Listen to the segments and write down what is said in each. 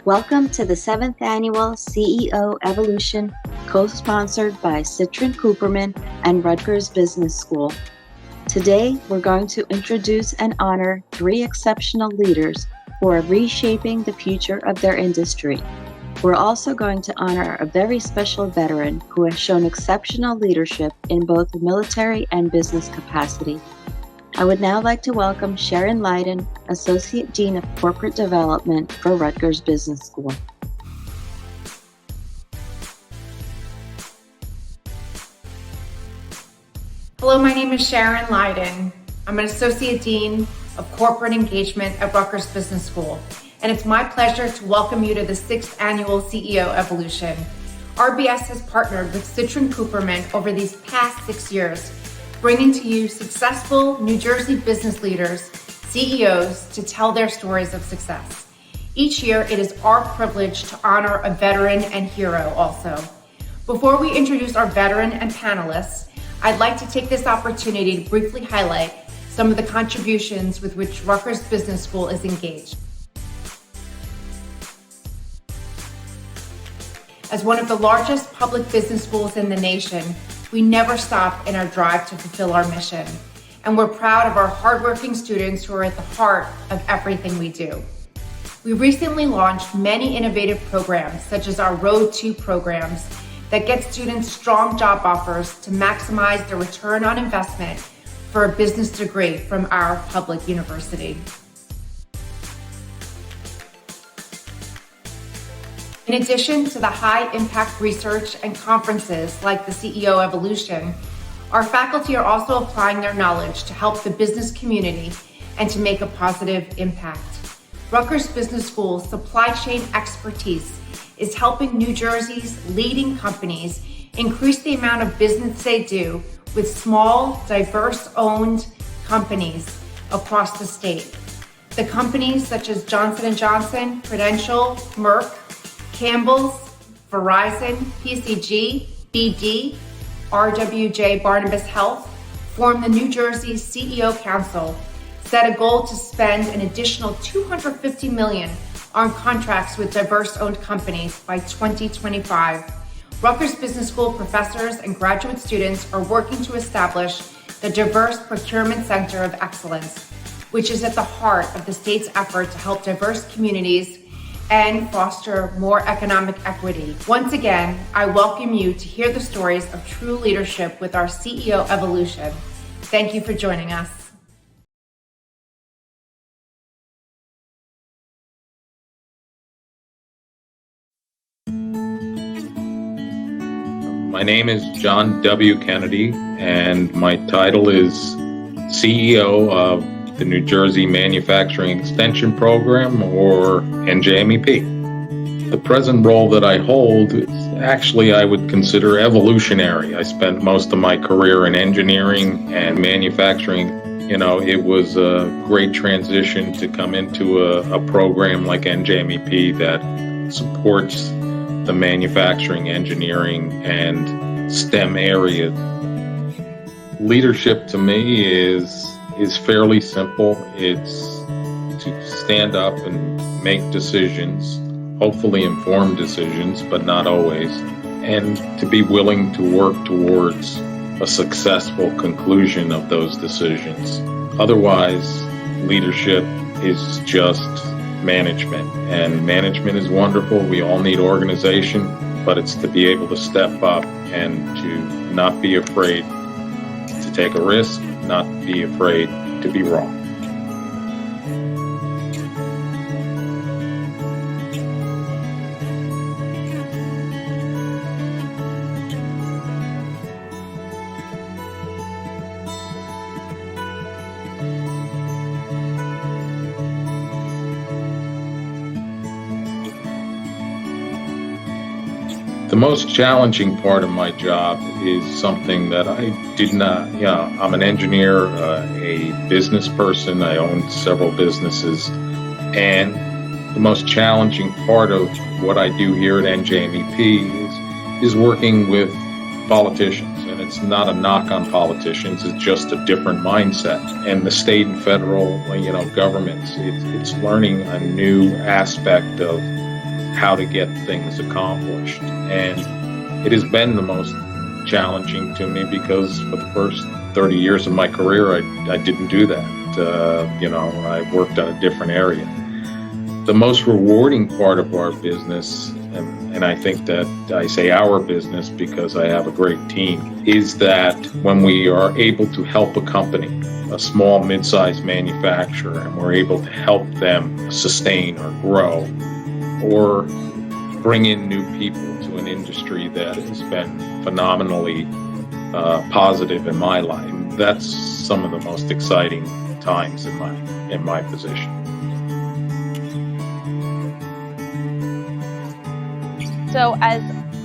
Welcome to the 7th Annual CEO Evolution, co-sponsored by Citrin, Cooperman, and Rutgers Business School. Today, we're going to introduce and honor 3 exceptional leaders who are reshaping the future of their industry. We're also going to honor a very special veteran who has shown exceptional leadership in both military and business capacity. I would now like to welcome Sharon Leiden, Associate Dean of Corporate Development for Rutgers Business School. Hello, my name is Sharon Leiden. I'm an Associate Dean of Corporate Engagement at Rutgers Business School, and it's my pleasure to welcome you to the 6th Annual CEO Evolution. RBS has partnered with Citrin Cooperman over these past 6 years, bringing to you successful New Jersey business leaders, CEOs, to tell their stories of success. Each year, it is our privilege to honor a veteran and hero also. Before we introduce our veteran and panelists, I'd like to take this opportunity to briefly highlight some of the contributions with which Rutgers Business School is engaged. As one of the largest public business schools in the nation, we never stop in our drive to fulfill our mission. And we're proud of our hardworking students who are at the heart of everything we do. We recently launched many innovative programs, such as our Road to programs, that get students strong job offers to maximize their return on investment for a business degree from our public university. In addition to the high-impact research and conferences like the CEO Evolution, our faculty are also applying their knowledge to help the business community and to make a positive impact. Rutgers Business School's supply chain expertise is helping New Jersey's leading companies increase the amount of business they do with small, diverse-owned companies across the state. The companies such as Johnson & Johnson, Prudential, Merck, Campbell's, Verizon, PCG, BD, RWJ Barnabas Health form the New Jersey CEO Council, set a goal to spend an additional $250 million on contracts with diverse-owned companies by 2025. Rutgers Business School professors and graduate students are working to establish the Diverse Procurement Center of Excellence, which is at the heart of the state's effort to help diverse communities and foster more economic equity. Once again, I welcome you to hear the stories of true leadership with our CEO Evolution. Thank you for joining us. My name is John W. Kennedy, and my title is CEO of the New Jersey Manufacturing Extension Program, or NJMEP. The present role that I hold is actually, I would consider evolutionary. I spent most of my career in engineering and manufacturing. It was a great transition to come into a program like NJMEP that supports the manufacturing, engineering, and STEM areas. Leadership to me is fairly simple. It's to stand up and make decisions, hopefully informed decisions, but not always, and to be willing to work towards a successful conclusion of those decisions. Otherwise, leadership is just management, and management is wonderful. We all need organization, but it's to be able to step up and to not be afraid to take a risk, not be afraid to be wrong. The most challenging part of my job is something that I did not, I'm an engineer, a business person. I own several businesses, and the most challenging part of what I do here at NJMEP is working with politicians. And it's not a knock on politicians, it's just a different mindset. And the state and federal, governments, it's learning a new aspect of how to get things accomplished. And it has been the most challenging to me because for the first 30 years of my career, I didn't do that. I worked on a different area. The most rewarding part of our business, and I think that I say our business because I have a great team, is that when we are able to help a company, a small, mid-sized manufacturer, and we're able to help them sustain or grow or bring in new people to an industry that has been phenomenally positive in my life. That's some of the most exciting times in my position. So as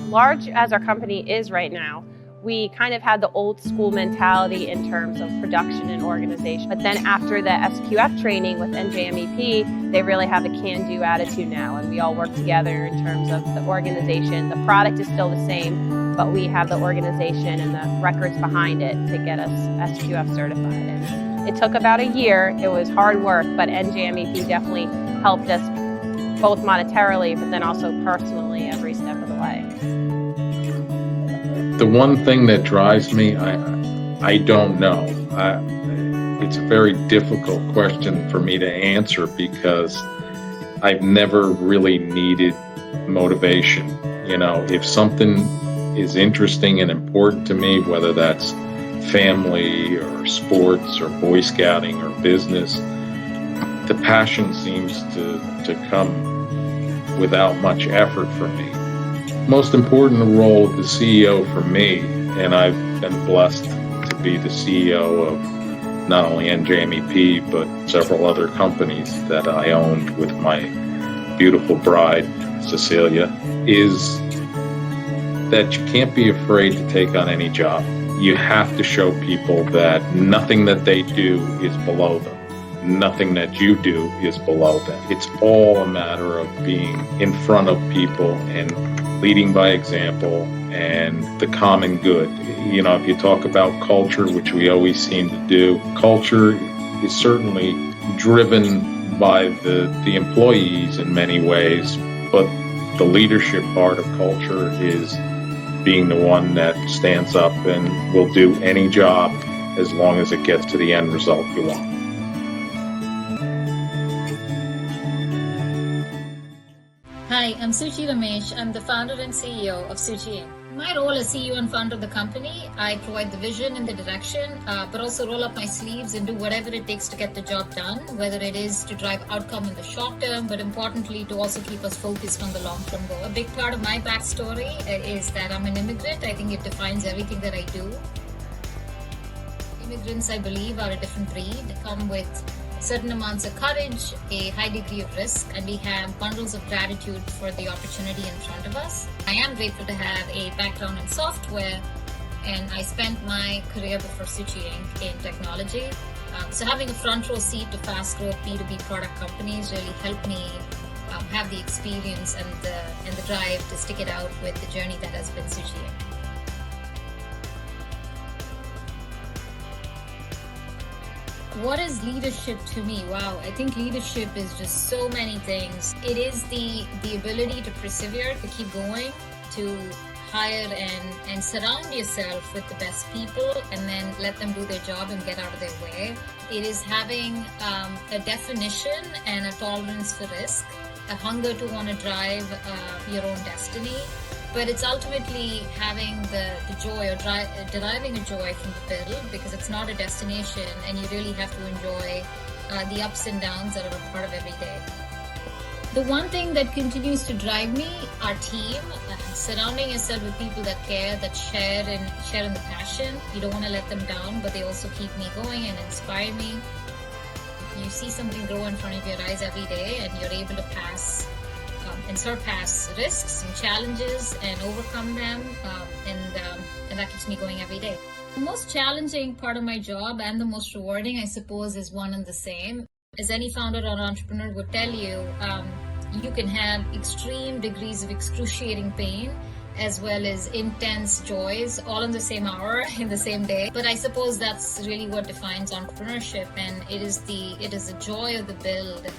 large as our company is right now, we kind of had the old school mentality in terms of production and organization. But then after the SQF training with NJMEP, they really have a can-do attitude now. And we all work together in terms of the organization. The product is still the same, but we have the organization and the records behind it to get us SQF certified. And it took about a year. It was hard work, but NJMEP definitely helped us both monetarily, but then also personally every step of the way. The one thing that drives me, I don't know. It's a very difficult question for me to answer because I've never really needed motivation. If something is interesting and important to me, whether that's family or sports or Boy Scouting or business, the passion seems to come without much effort for me. Most important role of the CEO for me, and I've been blessed to be the CEO of not only NJMEP, but several other companies that I owned with my beautiful bride, Cecilia, is that you can't be afraid to take on any job. You have to show people that nothing that they do is below them. Nothing that you do is below them. It's all a matter of being in front of people and leading by example and the common good. If you talk about culture, which we always seem to do, culture is certainly driven by the employees in many ways, but the leadership part of culture is being the one that stands up and will do any job as long as it gets to the end result you want. Hi, I'm Suchi Ramesh. I'm the founder and CEO of Suchi Inc. My role as CEO and founder of the company, I provide the vision and the direction, but also roll up my sleeves and do whatever it takes to get the job done, whether it is to drive outcome in the short term, but importantly to also keep us focused on the long-term goal. A big part of my backstory is that I'm an immigrant. I think it defines everything that I do. Immigrants, I believe, are a different breed. They come with certain amounts of courage, a high degree of risk, and we have bundles of gratitude for the opportunity in front of us. I am grateful to have a background in software, and I spent my career before Suchi Inc. in technology. So having a front row seat to fast growth B2B product companies really helped me have the experience and the drive to stick it out with the journey that has been Suchi Inc. What is leadership to me? Wow, I think leadership is just so many things. It is the ability to persevere, to keep going, to hire and surround yourself with the best people and then let them do their job and get out of their way. It is having a definition and a tolerance for risk, a hunger to want to drive your own destiny. But it's ultimately having the joy or deriving a joy from the build, because it's not a destination and you really have to enjoy the ups and downs that are a part of every day. The one thing that continues to drive me, our team, surrounding yourself with people that care, that share in the passion. You don't want to let them down, but they also keep me going and inspire me. You see something grow in front of your eyes every day and you're able to pass and surpass risks and challenges and overcome them, and that keeps me going every day. The most challenging part of my job and the most rewarding, I suppose, is one and the same. As any founder or entrepreneur would tell you, You can have extreme degrees of excruciating pain as well as intense joys all in the same hour, in the same day. But I suppose that's really what defines entrepreneurship, and it is the joy of the build.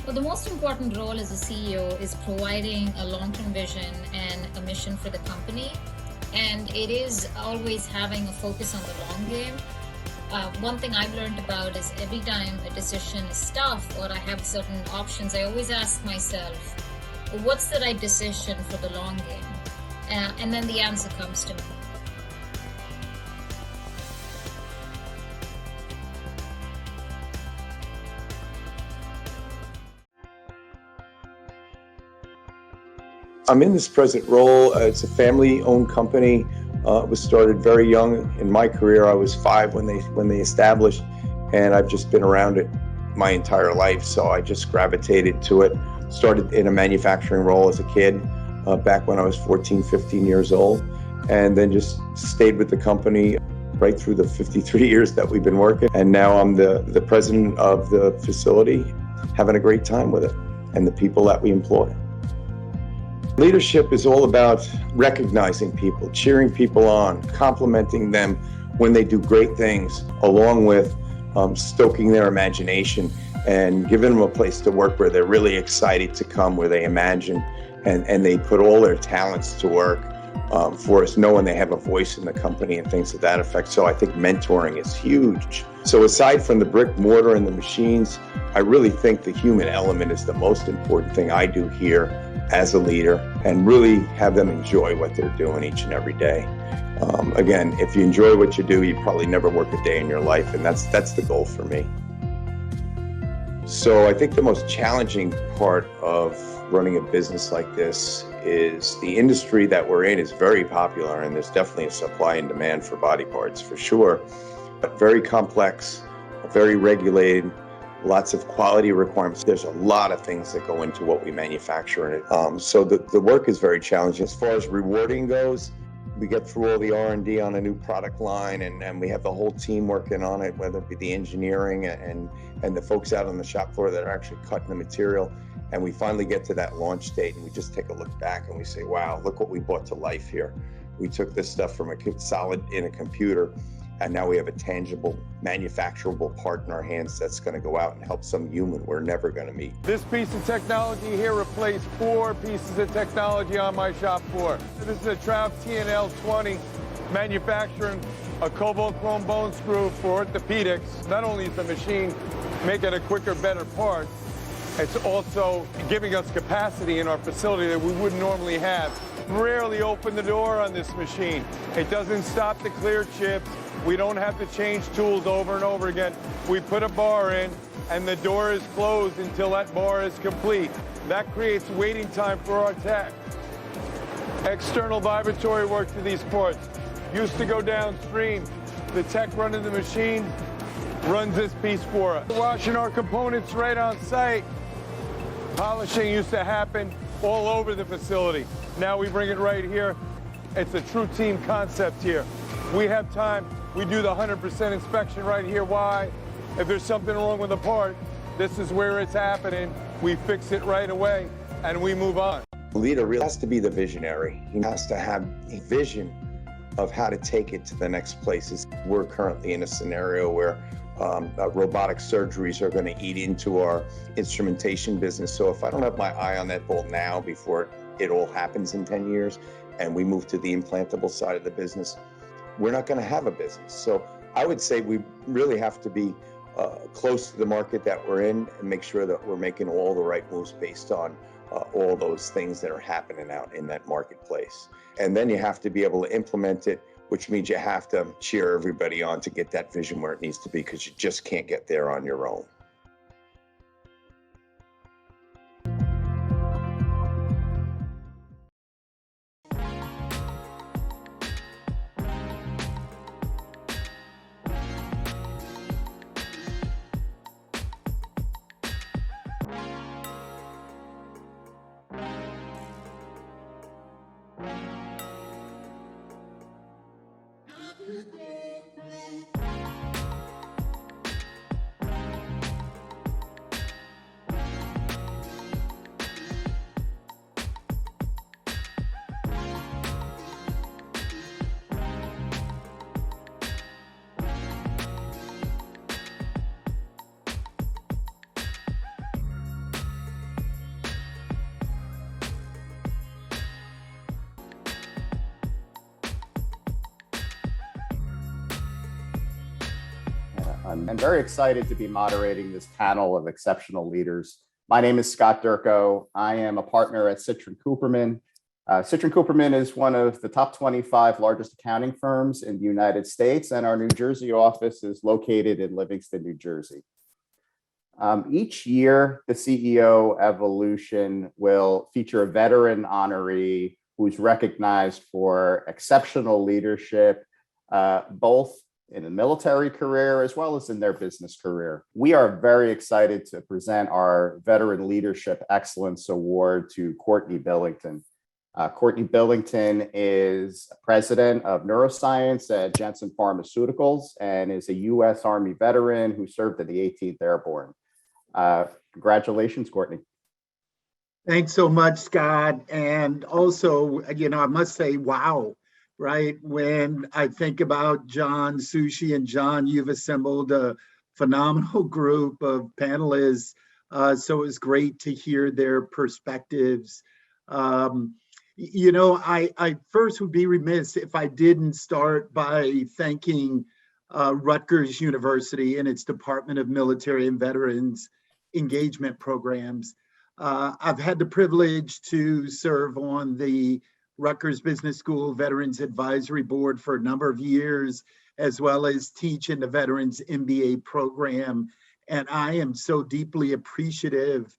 Well, the most important role as a CEO is providing a long-term vision and a mission for the company, and it is always having a focus on the long game. One thing I've learned about is every time a decision is tough or I have certain options, I always ask myself, what's the right decision for the long game? And then the answer comes to me. I'm in this present role. It's a family-owned company. It was started very young. In my career, I was 5 when they established, and I've just been around it my entire life. So I just gravitated to it. Started in a manufacturing role as a kid, back when I was 14, 15 years old, and then just stayed with the company right through the 53 years that we've been working. And now I'm the president of the facility, having a great time with it and the people that we employ. Leadership is all about recognizing people, cheering people on, complimenting them when they do great things, along with stoking their imagination and giving them a place to work where they're really excited to come, where they imagine and they put all their talents to work for us, knowing they have a voice in the company and things to that effect. So I think mentoring is huge. So aside from the brick mortar and the machines, I really think the human element is the most important thing I do here as a leader, and really have them enjoy what they're doing each and every day. Again, if you enjoy what you do, you probably never work a day in your life, and that's the goal for me. So I think the most challenging part of running a business like this is the industry that we're in is very popular, and there's definitely a supply and demand for body parts for sure, but very complex, very regulated, lots of quality requirements. There's a lot of things that go into what we manufacture in it. So the work is very challenging. As far as rewarding goes, we get through all the R&D on a new product line, and we have the whole team working on it, whether it be the engineering and the folks out on the shop floor that are actually cutting the material. And we finally get to that launch date, and we just take a look back and we say, wow, look what we brought to life here. We took this stuff from a solid in a computer, and now we have a tangible, manufacturable part in our hands that's going to go out and help some human we're never going to meet. This piece of technology here replaced 4 pieces of technology on my shop floor. This is a Trav TNL20 manufacturing a cobalt chrome bone screw for orthopedics. Not only is the machine making a quicker, better part, it's also giving us capacity in our facility that we wouldn't normally have. Rarely open the door on this machine. It doesn't stop the clear chips. We don't have to change tools over and over again. We put a bar in, and the door is closed until that bar is complete. That creates waiting time for our tech. External vibratory work to these parts. Used to go downstream. The tech running the machine runs this piece for us. Washing our components right on site. Polishing used to happen all over the facility. Now we bring it right here. It's a true team concept here. We have time. We do the 100% inspection right here. Why? If there's something wrong with the part, this is where it's happening. We fix it right away, and we move on. The leader really has to be the visionary. He has to have a vision of how to take it to the next places. We're currently in a scenario where robotic surgeries are going to eat into our instrumentation business. So if I don't have my eye on that ball now before it all happens in 10 years and we move to the implantable side of the business, we're not going to have a business. So I would say we really have to be close to the market that we're in and make sure that we're making all the right moves based on all those things that are happening out in that marketplace. And then you have to be able to implement it, which means you have to cheer everybody on to get that vision where it needs to be, because you just can't get there on your own. I'm very excited to be moderating this panel of exceptional leaders. My name is Scott Durko. I am a partner at Citrin Cooperman. Citrin Cooperman is one of the top 25 largest accounting firms in the United States, and our New Jersey office is located in Livingston, New Jersey. Each year, the CEO Evolution will feature a veteran honoree who's recognized for exceptional leadership, both in a military career as well as in their business career. We are very excited to present our Veteran Leadership Excellence Award to Courtney Billington. Courtney Billington is president of neuroscience at Janssen Pharmaceuticals and is a U.S. Army veteran who served in the 18th Airborne. Congratulations, Courtney. Thanks so much, Scott. And also, I must say, wow, right? When I think about John, Sushi, and John, you've assembled a phenomenal group of panelists. So it was great to hear their perspectives. I first would be remiss if I didn't start by thanking Rutgers University and its Department of Military and Veterans Engagement Programs. I've had the privilege to serve on the Rutgers Business School Veterans Advisory Board for a number of years, as well as teach in the Veterans MBA program. And I am so deeply appreciative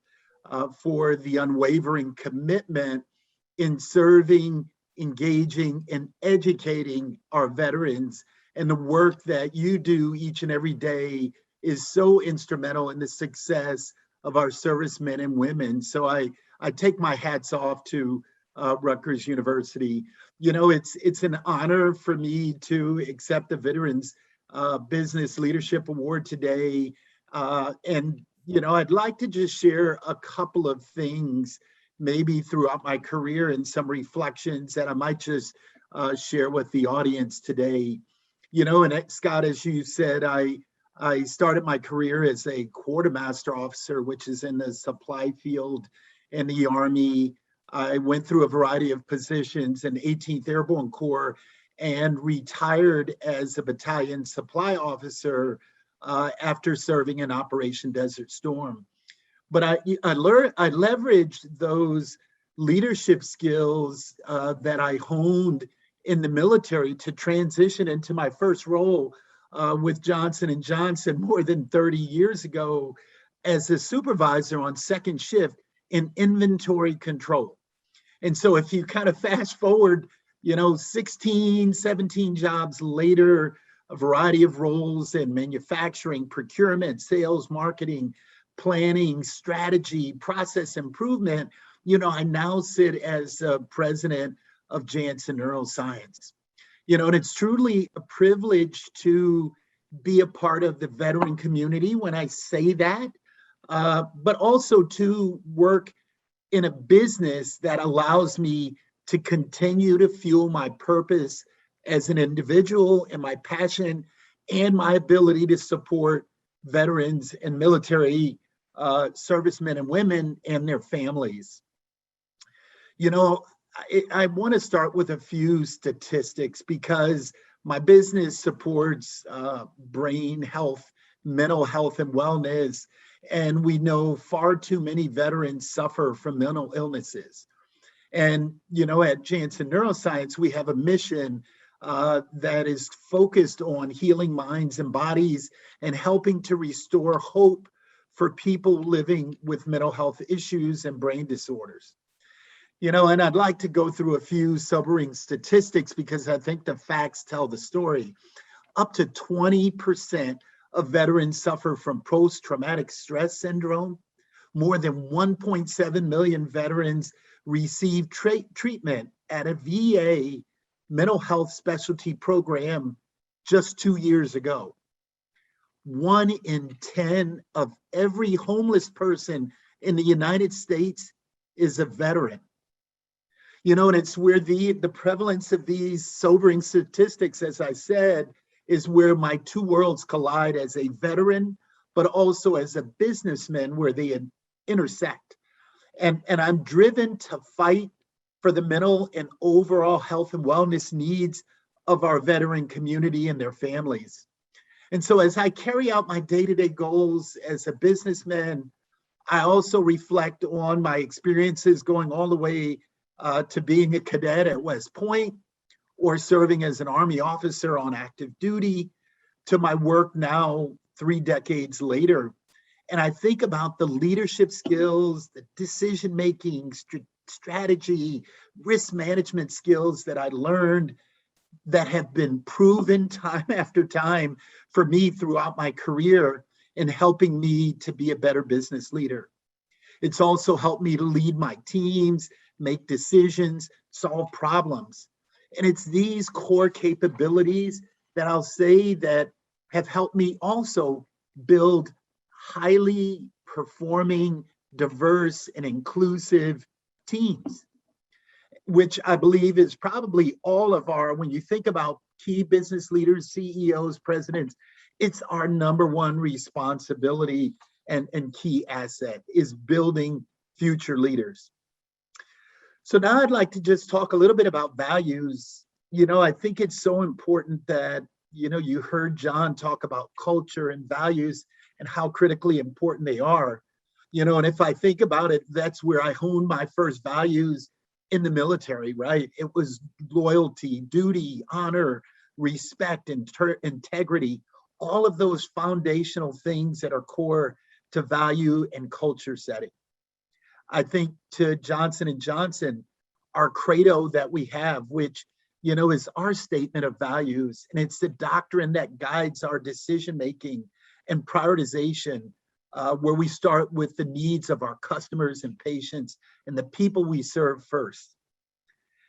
for the unwavering commitment in serving, engaging, and educating our veterans. And the work that you do each and every day is so instrumental in the success of our servicemen and women. So I take my hats off to Rutgers University. It's an honor for me to accept the Veterans Business Leadership Award today. I'd like to just share a couple of things maybe throughout my career and some reflections that I might just share with the audience today. And Scott, as you said, I started my career as a quartermaster officer, which is in the supply field in the Army. I went through a variety of positions in 18th Airborne Corps and retired as a battalion supply officer after serving in Operation Desert Storm. But I leveraged those leadership skills that I honed in the military to transition into my first role with Johnson & Johnson more than 30 years ago as a supervisor on second shift in inventory control. And so if you kind of fast forward, 16, 17 jobs later, a variety of roles in manufacturing, procurement, sales, marketing, planning, strategy, process improvement, I now sit as president of Janssen Neuroscience. And it's truly a privilege to be a part of the veteran community when I say that, but also to work in a business that allows me to continue to fuel my purpose as an individual and my passion and my ability to support veterans and military servicemen and women and their families. I want to start with a few statistics because my business supports brain health, mental health, and wellness. And we know far too many veterans suffer from mental illnesses. And, at Janssen Neuroscience, we have a mission that is focused on healing minds and bodies and helping to restore hope for people living with mental health issues and brain disorders. And I'd like to go through a few sobering statistics because I think the facts tell the story. Up to 20% of veterans suffer from post-traumatic stress syndrome. More than 1.7 million veterans receive treatment at a VA mental health specialty program just 2 years ago. 1 in 10 of every homeless person in the United States is a veteran. And it's where the prevalence of these sobering statistics, as I said, is where my two worlds collide as a veteran, but also as a businessman where they intersect. And I'm driven to fight for the mental and overall health and wellness needs of our veteran community and their families. And so as I carry out my day-to-day goals as a businessman, I also reflect on my experiences going all the way to being a cadet at West Point or serving as an Army officer on active duty to my work now 3 decades later. And I think about the leadership skills, the decision-making, strategy, risk management skills that I learned that have been proven time after time for me throughout my career in helping me to be a better business leader. It's also helped me to lead my teams, make decisions, solve problems. And it's these core capabilities that I'll say that have helped me also build highly performing, diverse, and inclusive teams, which I believe is probably all of our, when you think about key business leaders, CEOs, presidents, it's our number one responsibility and key asset is building future leaders. So now I'd like to just talk a little bit about values. I think it's so important that, you heard John talk about culture and values and how critically important they are. And if I think about it, that's where I honed my first values in the military, right? It was loyalty, duty, honor, respect, and integrity, all of those foundational things that are core to value and culture setting. I think to Johnson & Johnson, our credo that we have, which, is our statement of values, and it's the doctrine that guides our decision-making and prioritization, where we start with the needs of our customers and patients and the people we serve first.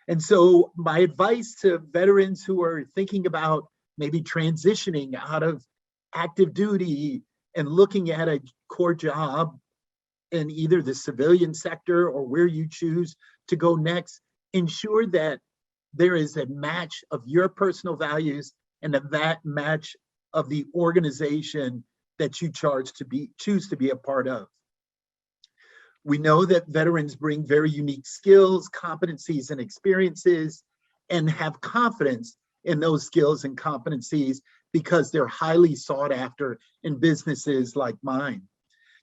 And so my advice to veterans who are thinking about maybe transitioning out of active duty and looking at a core job in either the civilian sector or where you choose to go next, ensure that there is a match of your personal values and that match of the organization that you choose to be a part of. We know that veterans bring very unique skills, competencies, and experiences, and have confidence in those skills and competencies because they're highly sought after in businesses like mine.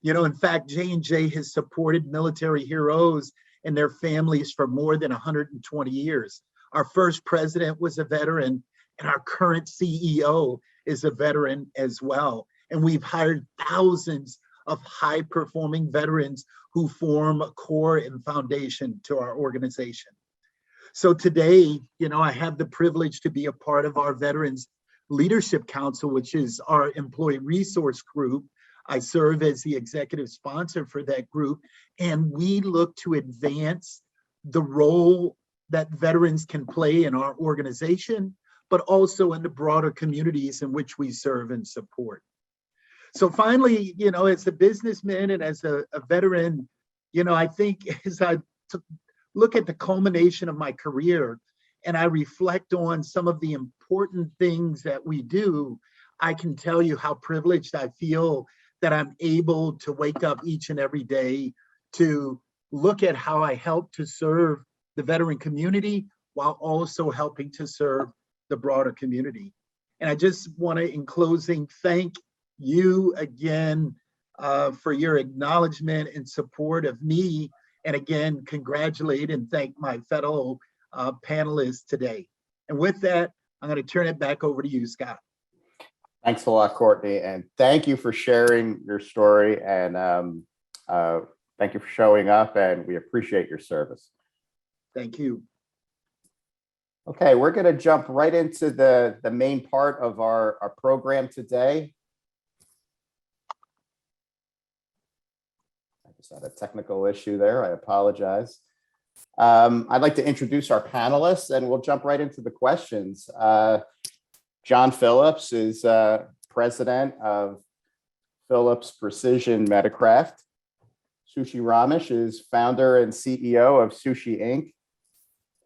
In fact, J&J has supported military heroes and their families for more than 120 years. Our first president was a veteran, and our current CEO is a veteran as well. And we've hired thousands of high-performing veterans who form a core and foundation to our organization. So today, I have the privilege to be a part of our Veterans Leadership Council, which is our employee resource group. I serve as the executive sponsor for that group, and we look to advance the role that veterans can play in our organization, but also in the broader communities in which we serve and support. So finally, as a businessman and as a veteran, I think as I look at the culmination of my career and I reflect on some of the important things that we do, I can tell you how privileged I feel that I'm able to wake up each and every day to look at how I help to serve the veteran community while also helping to serve the broader community. And I just want to, in closing, thank you again for your acknowledgement and support of me. And again, congratulate and thank my fellow panelists today. And with that, I'm going to turn it back over to you, Scott. Thanks a lot, Courtney. And thank you for sharing your story. And thank you for showing up. And we appreciate your service. Thank you. Okay, we're going to jump right into the main part of our program today. I just had a technical issue there. I apologize. I'd like to introduce our panelists, and we'll jump right into the questions. John Phillips is president of Phillips Precision Metacraft. Sushi Ramesh is founder and CEO of Sushi Inc.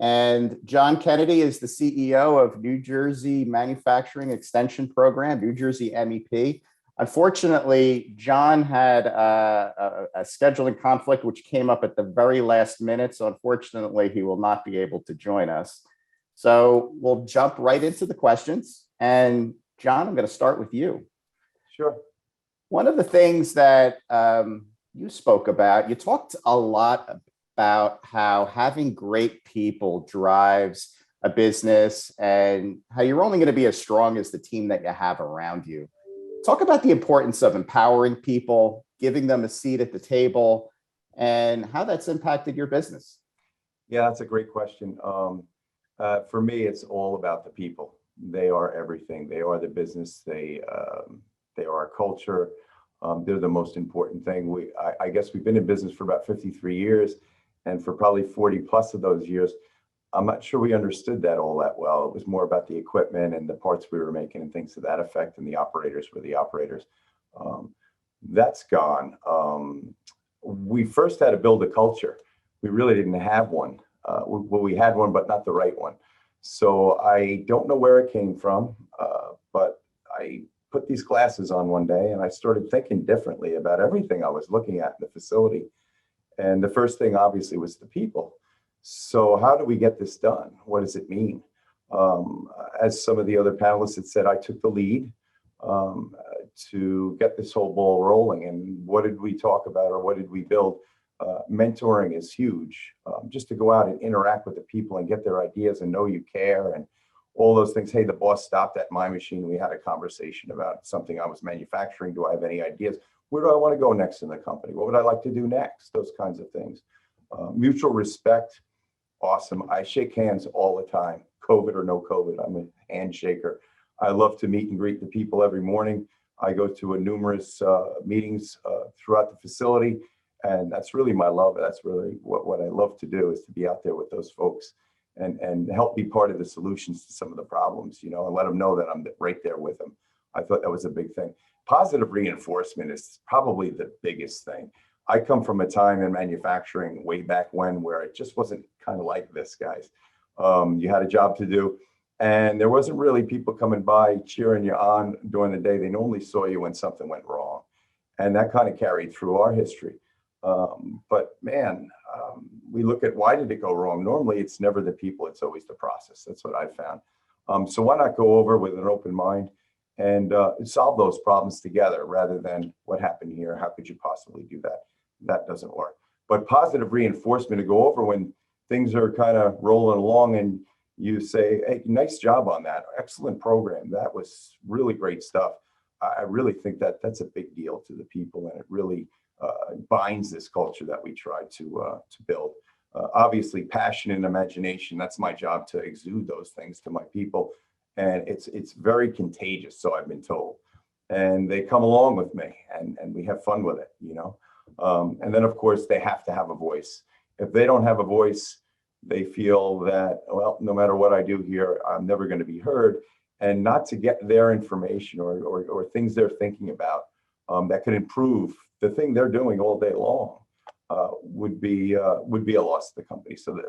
And John Kennedy is the CEO of New Jersey Manufacturing Extension Program, New Jersey MEP. Unfortunately, John had a scheduling conflict which came up at the very last minute. So unfortunately, he will not be able to join us. So we'll jump right into the questions. And John, I'm going to start with you. Sure. One of the things that you spoke about, you talked a lot about how having great people drives a business and how you're only going to be as strong as the team that you have around you. Talk about the importance of empowering people, giving them a seat at the table, and how that's impacted your business. Yeah, that's a great question. For me, it's all about the people. They are everything. They are the business. They are our culture. They're the most important thing. I guess we've been in business for about 53 years, and for probably 40 plus of those years, I'm not sure we understood that all that well. It was more about the equipment and the parts we were making and things to that effect, and the operators were the operators. That's gone. We first had to build a culture. We really didn't have one. We had one, but not the right one. So I don't know where it came from, but I put these glasses on one day and I started thinking differently about everything I was looking at in the facility. And the first thing obviously was the people. So how do we get this done? What does it mean? As some of the other panelists had said, I took the lead to get this whole ball rolling. And what did we talk about, or what did we build? Mentoring is huge. Just to go out and interact with the people and get their ideas and know you care and all those things. Hey, the boss stopped at my machine. We had a conversation about something I was manufacturing. Do I have any ideas? Where do I want to go next in the company? What would I like to do next? Those kinds of things. Mutual respect. Awesome. I shake hands all the time, COVID or no COVID. I'm a handshaker. I love to meet and greet the people every morning. I go to numerous meetings throughout the facility, and that's really my love. That's really what I love to do, is to be out there with those folks and help be part of the solutions to some of the problems, and let them know that I'm right there with them. I thought that was a big thing. Positive reinforcement is probably the biggest thing. I come from a time in manufacturing way back when where it just wasn't kind of like this, guys. You had a job to do, and there wasn't really people coming by cheering you on during the day. They normally saw you when something went wrong. And that kind of carried through our history. But man, we look at why did it go wrong? Normally, it's never the people, it's always the process. That's what I found. So why not go over with an open mind and solve those problems together rather than what happened here? How could you possibly do that? That doesn't work. But positive reinforcement to go over when things are kind of rolling along and you say, hey, nice job on that. Excellent program. That was really great stuff. I really think that that's a big deal to the people, and it really binds this culture that we try to build. Obviously, passion and imagination, that's my job, to exude those things to my people. And it's very contagious, so I've been told. And they come along with me, and we have fun with it, And then, of course, they have to have a voice. If they don't have a voice, they feel that, well, no matter what I do here, I'm never going to be heard. And not to get their information or things they're thinking about that could improve the thing they're doing all day long would be a loss to the company. So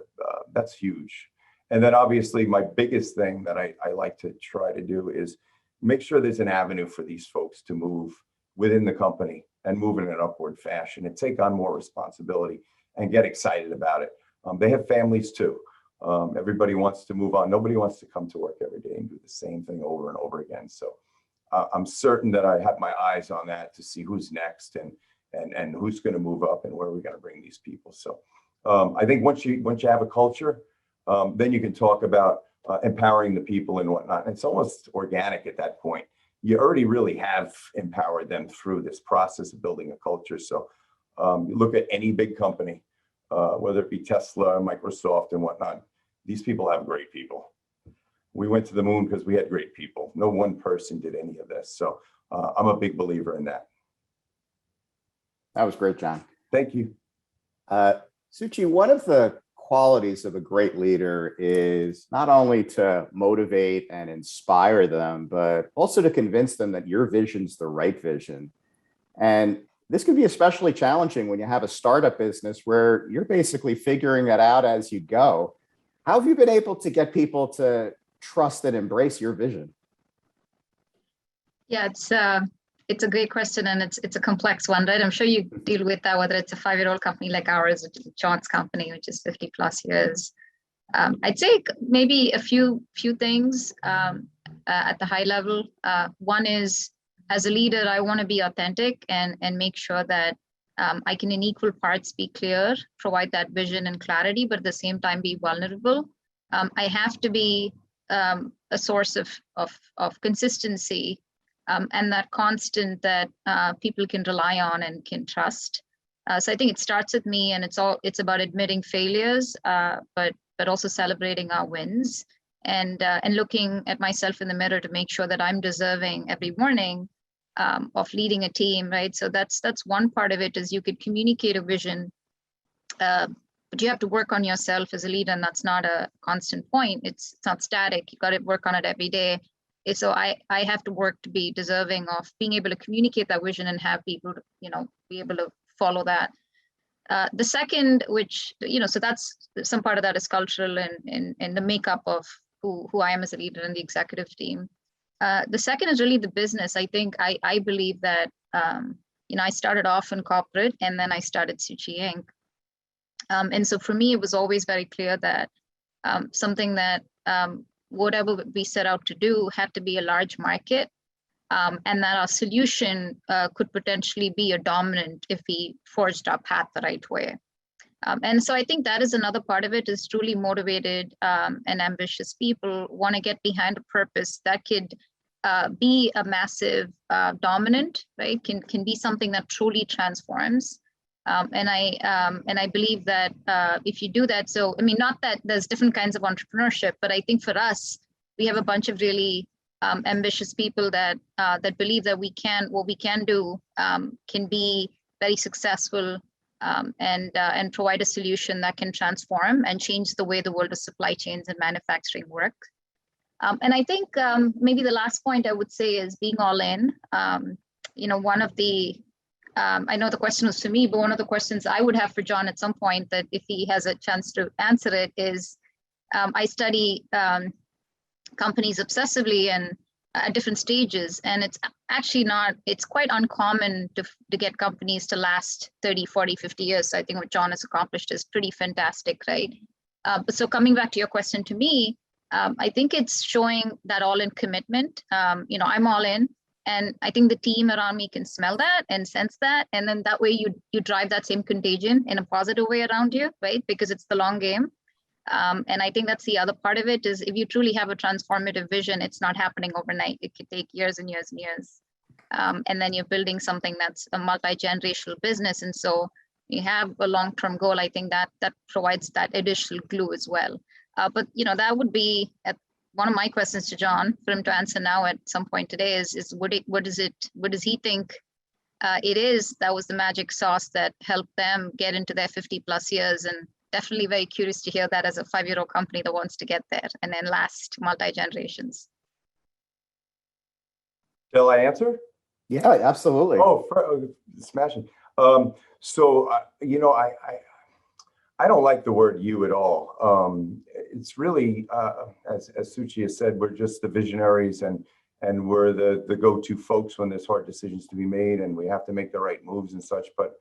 that's huge. And then obviously my biggest thing that I like to try to do is make sure there's an avenue for these folks to move within the company and move in an upward fashion and take on more responsibility and get excited about it. They have families too. Everybody wants to move on. Nobody wants to come to work every day and do the same thing over and over again. So I'm certain that I have my eyes on that to see who's next and who's going to move up and where we're going to bring these people. So I think once you have a culture, then you can talk about empowering the people and whatnot. And it's almost organic at that point. You already really have empowered them through this process of building a culture. So you look at any big company, whether it be Tesla, Microsoft, and whatnot. These people have great people. We went to the moon because we had great people. No one person did any of this. So I'm a big believer in that. That was great, John. Thank you. Suchi, one of the qualities of a great leader is not only to motivate and inspire them, but also to convince them that your vision's the right vision. And this can be especially challenging when you have a startup business where you're basically figuring it out as you go. How have you been able to get people to trust and embrace your vision? Yeah, it's a great question, and it's a complex one, right? I'm sure you deal with that, whether it's a 5-year-old company like ours, which is John's company, which is 50 plus years. I'd say maybe a few things. at the high level. One is, as a leader, I want to be authentic and make sure that I can in equal parts be clear, provide that vision and clarity, but at the same time be vulnerable. I have to be a source of consistency and that constant that people can rely on and can trust. So I think it starts with me, and it's about admitting failures, but also celebrating our wins, and looking at myself in the mirror to make sure that I'm deserving every morning of leading a team, right? So that's one part of it, is you could communicate a vision, but you have to work on yourself as a leader, and that's not a constant point. It's not static. You got to work on it every day. So I have to work to be deserving of being able to communicate that vision and have people, be able to follow that. The second, which, so that's some part of that is cultural and the makeup of who I am as a leader in the executive team. The second is really the business. I think I believe that, I started off in corporate and then I started Suchi Inc. And so for me, it was always very clear that something that whatever we set out to do had to be a large market, and that our solution could potentially be a dominant if we forged our path the right way. And so I think that is another part of it, is truly motivated and ambitious people want to get behind a purpose that could be a massive dominant, right? Can be something that truly transforms. And I believe that if you do that, so I mean, not that there's different kinds of entrepreneurship, but I think for us, we have a bunch of really ambitious people that believe that what we can do can be very successful and provide a solution that can transform and change the way the world of supply chains and manufacturing work. And I think maybe the last point I would say is being all in. One of the I know the question was to me, but one of the questions I would have for John at some point, that if he has a chance to answer it, is I study companies obsessively and at different stages. And it's actually it's quite uncommon to get companies to last 30, 40, 50 years. So I think what John has accomplished is pretty fantastic, right? But so coming back to your question to me, I think it's showing that all-in commitment. I'm all in. And I think the team around me can smell that and sense that. And then that way you drive that same contagion in a positive way around you, right? Because it's the long game. And I think that's the other part of it, is if you truly have a transformative vision, it's not happening overnight. It could take years and years and years. And then you're building something that's a multi-generational business. And so you have a long-term goal. I think that provides that additional glue as well. But that would be one of my questions to John for him to answer now at some point today is what does he think it is that was the magic sauce that helped them get into their 50+ years? And definitely very curious to hear that as a 5-year-old company that wants to get there and then last multi-generations. Shall I answer? Yeah, absolutely. Smashing. I don't like the word "you" at all. It's really, as Suchi has said, we're just the visionaries and we're the go-to folks when there's hard decisions to be made and we have to make the right moves and such. But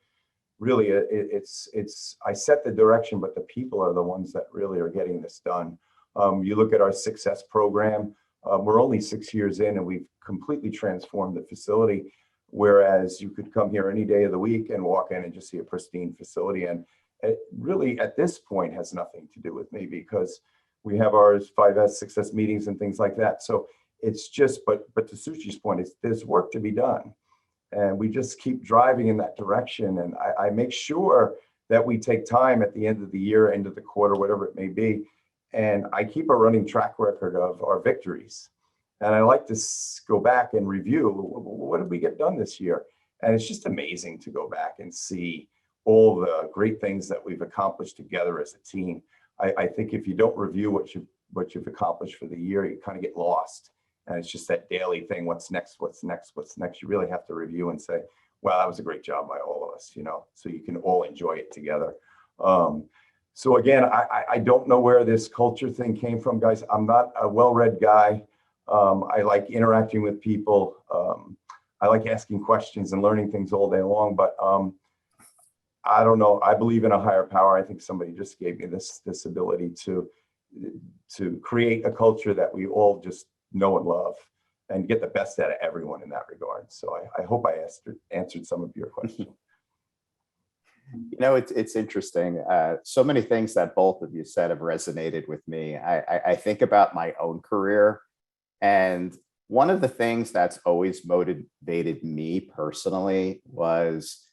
really, it's I set the direction, but the people are the ones that really are getting this done. You look at our success program. We're only 6 years in and we've completely transformed the facility. Whereas you could come here any day of the week and walk in and just see a pristine facility. And it really, at this point, has nothing to do with me because we have our 5S success meetings and things like that. So it's just, but to Suchi's point, there's work to be done. And we just keep driving in that direction. And I make sure that we take time at the end of the year, end of the quarter, whatever it may be. And I keep a running track record of our victories. And I like to go back and review, what did we get done this year? And it's just amazing to go back and see all the great things that we've accomplished together as a team. I think if you don't review what you've accomplished for the year, you kind of get lost. And it's just that daily thing, what's next? You really have to review and say, wow, that was a great job by all of us, so you can all enjoy it together. So again, I don't know where this culture thing came from, guys. I'm not a well-read guy. I like interacting with people. I like asking questions and learning things all day long, but I don't know. I believe in a higher power. I think somebody just gave me this ability to create a culture that we all just know and love and get the best out of everyone in that regard. So I hope I answered some of your questions. You know, it's interesting. So many things that both of you said have resonated with me. I think about my own career, and one of the things that's always motivated me personally was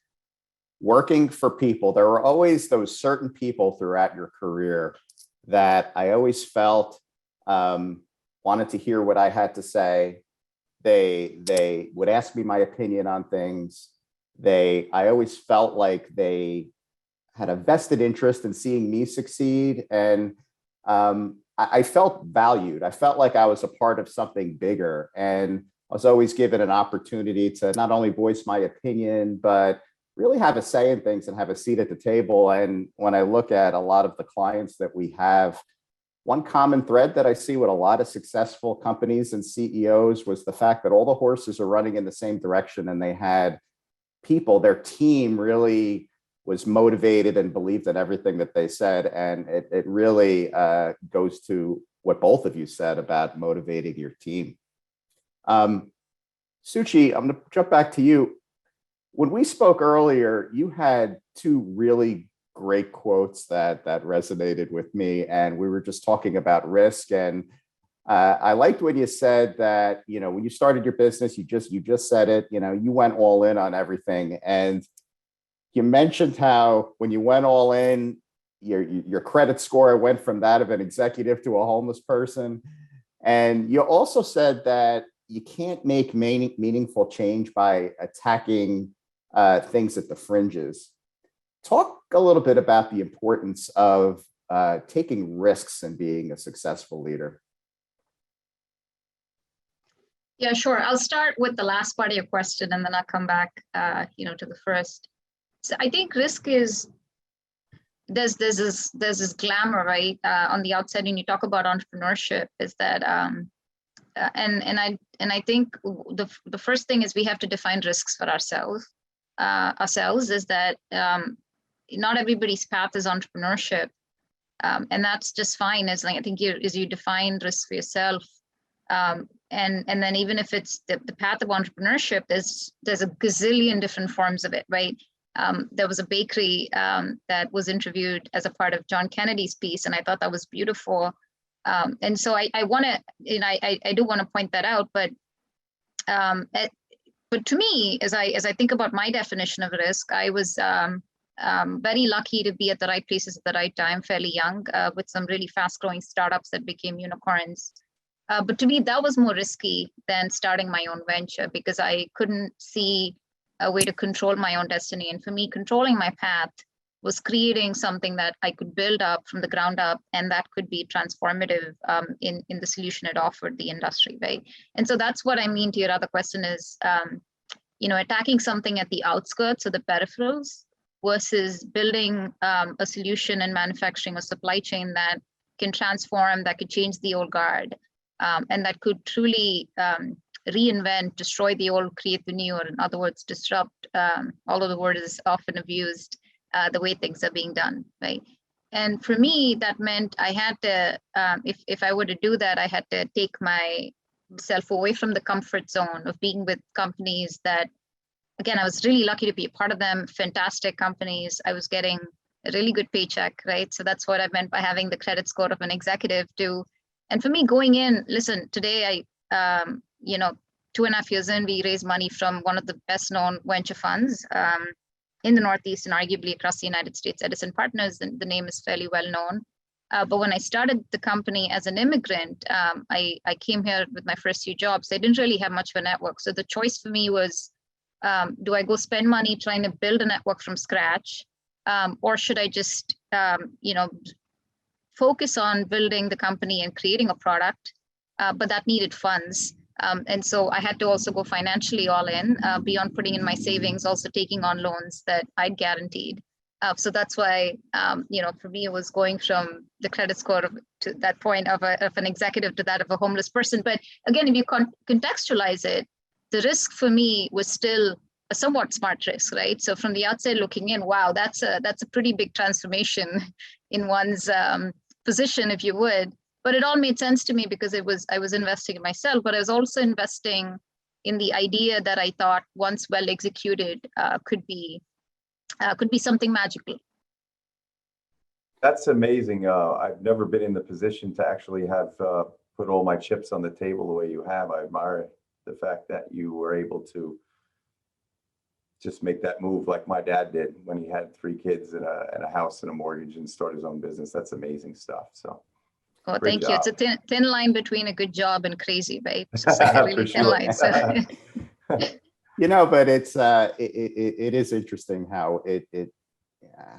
working for people. There were always those certain people throughout your career that I always felt wanted to hear what I had to say. They would ask me my opinion on things. I always felt like they had a vested interest in seeing me succeed. And I felt valued. I felt like I was a part of something bigger. And I was always given an opportunity to not only voice my opinion, but really have a say in things and have a seat at the table. And when I look at a lot of the clients that we have, one common thread that I see with a lot of successful companies and CEOs was the fact that all the horses are running in the same direction, and they had people, their team really was motivated and believed in everything that they said. And it really goes to what both of you said about motivating your team. Suchi, I'm going to jump back to you. When we spoke earlier, you had two really great quotes that resonated with me, and we were just talking about risk. And I liked when you said that, you know, when you started your business, you just said it, you know, you went all in on everything. And you mentioned how when you went all in, your credit score went from that of an executive to a homeless person. And you also said that you can't make meaningful change by attacking things at the fringes. Talk a little bit about the importance of taking risks and being a successful leader. Yeah, sure. I'll start with the last part of your question, and then I'll come back, to the first. So I think risk is there's this glamour, right, on the outside, and you talk about entrepreneurship. Is that and I think the first thing is we have to define risks for ourselves. Is that not everybody's path is entrepreneurship, and that's just fine. As I think you define risk for yourself. And then even if it's the path of entrepreneurship, there's a gazillion different forms of it, right? There was a bakery that was interviewed as a part of John Kennedy's piece, and I thought that was beautiful. And so I want to, I do want to point that out, but to me, as I think about my definition of risk, I was very lucky to be at the right places at the right time, fairly young, with some really fast-growing startups that became unicorns. But to me, that was more risky than starting my own venture, because I couldn't see a way to control my own destiny. And for me, controlling my path was creating something that I could build up from the ground up, and that could be transformative in the solution it offered the industry, right? And so that's what I mean to your other question is, attacking something at the outskirts or the peripherals versus building a solution and manufacturing a supply chain that can transform, that could change the old guard. And that could truly reinvent, destroy the old, create the new, or in other words, disrupt, although the word is often abused, the way things are being done, right? And for me, that meant I had to, if I were to do that, I had to take myself away from the comfort zone of being with companies that, again, I was really lucky to be a part of them, fantastic companies. I was getting a really good paycheck, right? So that's what I meant by having the credit score of an executive too. And for me, going in, listen, today, 2.5 years in, we raised money from one of the best known venture funds in the Northeast and arguably across the United States, Edison Partners, and the name is fairly well known. But when I started the company as an immigrant, I came here with my first few jobs. I didn't really have much of a network. So the choice for me was, do I go spend money trying to build a network from scratch? Or should I just, focus on building the company and creating a product, but that needed funds. And so I had to also go financially all in, beyond putting in my savings, also taking on loans that I'd guaranteed. So that's why, for me, it was going from the credit score to that point of an executive to that of a homeless person. But again, if you contextualize it, the risk for me was still a somewhat smart risk, right? So from the outside looking in, wow, that's a pretty big transformation in one's position, if you would. but it all made sense to me because I was investing in myself, but I was also investing in the idea that I thought once well executed could be something magical. That's amazing. I've never been in the position to actually have put all my chips on the table the way you have. I admire the fact that you were able to just make that move like my dad did when he had 3 kids and a house and a mortgage and start his own business. That's amazing stuff. So, oh, great thank you. job. It's a thin line between a good job and crazy, right? It's just like a really thin line. So. But it is interesting how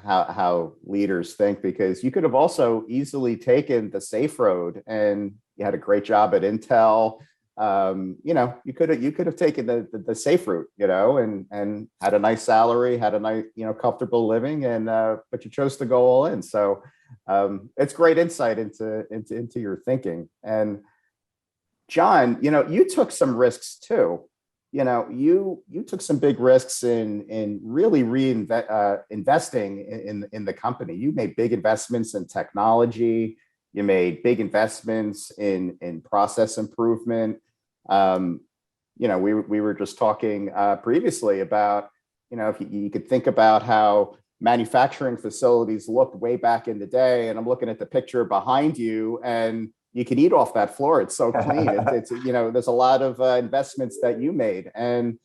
how leaders think, because you could have also easily taken the safe road, and you had a great job at Intel. You could have taken the safe route, and had a nice salary, had a nice, comfortable living, and but you chose to go all in. So it's great insight into your thinking. And John, you took some risks too. You took some big risks in really investing in the company. You made big investments in technology. You made big investments in process improvement. We were just talking previously about, if you could think about how manufacturing facilities looked way back in the day, and I'm looking at the picture behind you, and you can eat off that floor. It's so clean. It's there's a lot of investments that you made, and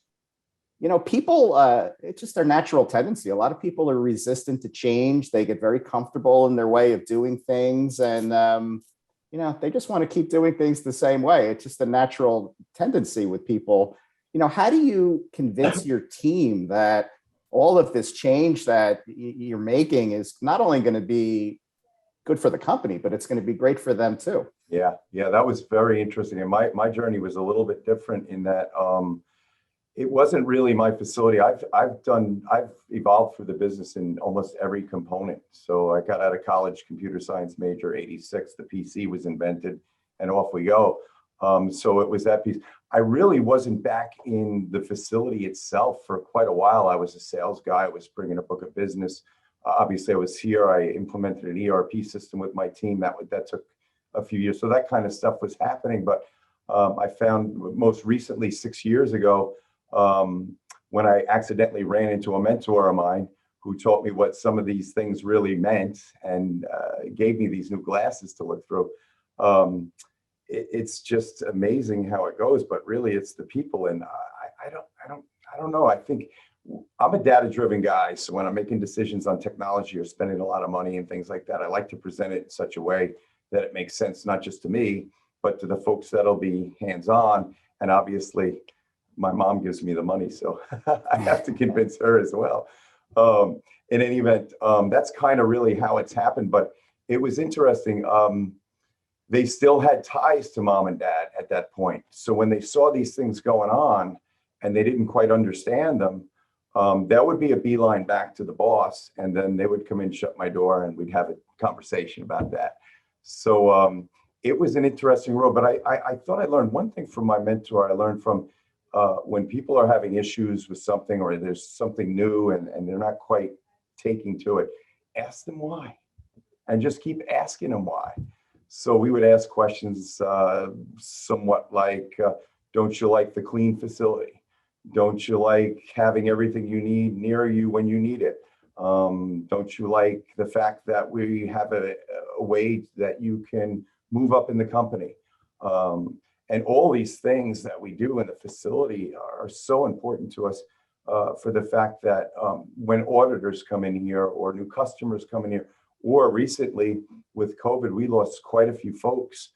people, it's just their natural tendency. A lot of people are resistant to change. They get very comfortable in their way of doing things, and they just want to keep doing things the same way. It's just a natural tendency with people. How do you convince your team that all of this change that you're making is not only going to be good for the company, but it's going to be great for them too? Yeah, that was very interesting. And my journey was a little bit different in that it wasn't really my facility. I've evolved through the business in almost every component. So I got out of college, computer science major, 86. The PC was invented, and off we go. So it was that piece. I really wasn't back in the facility itself for quite a while. I was a sales guy. I was bringing a book of business. Obviously, I was here. I implemented an ERP system with my team. That took a few years. So that kind of stuff was happening. But I found most recently 6 years ago, when I accidentally ran into a mentor of mine who taught me what some of these things really meant, and gave me these new glasses to look through. It's just amazing how it goes. But really, it's the people. And I don't know. I think I'm a data-driven guy. So when I'm making decisions on technology or spending a lot of money and things like that, I like to present it in such a way that it makes sense, not just to me, but to the folks that'll be hands-on. And obviously, my mom gives me the money, so I have to convince her as well. In any event, that's kind of really how it's happened. But it was interesting. They still had ties to mom and dad at that point. So when they saw these things going on and they didn't quite understand them, that would be a beeline back to the boss, and then they would come in, shut my door, and we'd have a conversation about that. So it was an interesting road. But I thought I learned one thing from my mentor. I learned from when people are having issues with something, or there's something new and they're not quite taking to it, ask them why, and just keep asking them why. So we would ask questions somewhat like, don't you like the clean facility? Don't you like having everything you need near you when you need it? Don't you like the fact that we have a way that you can move up in the company? And all these things that we do in the facility are so important to us for the fact that when auditors come in here, or new customers come in here, or recently with COVID, we lost quite a few folks.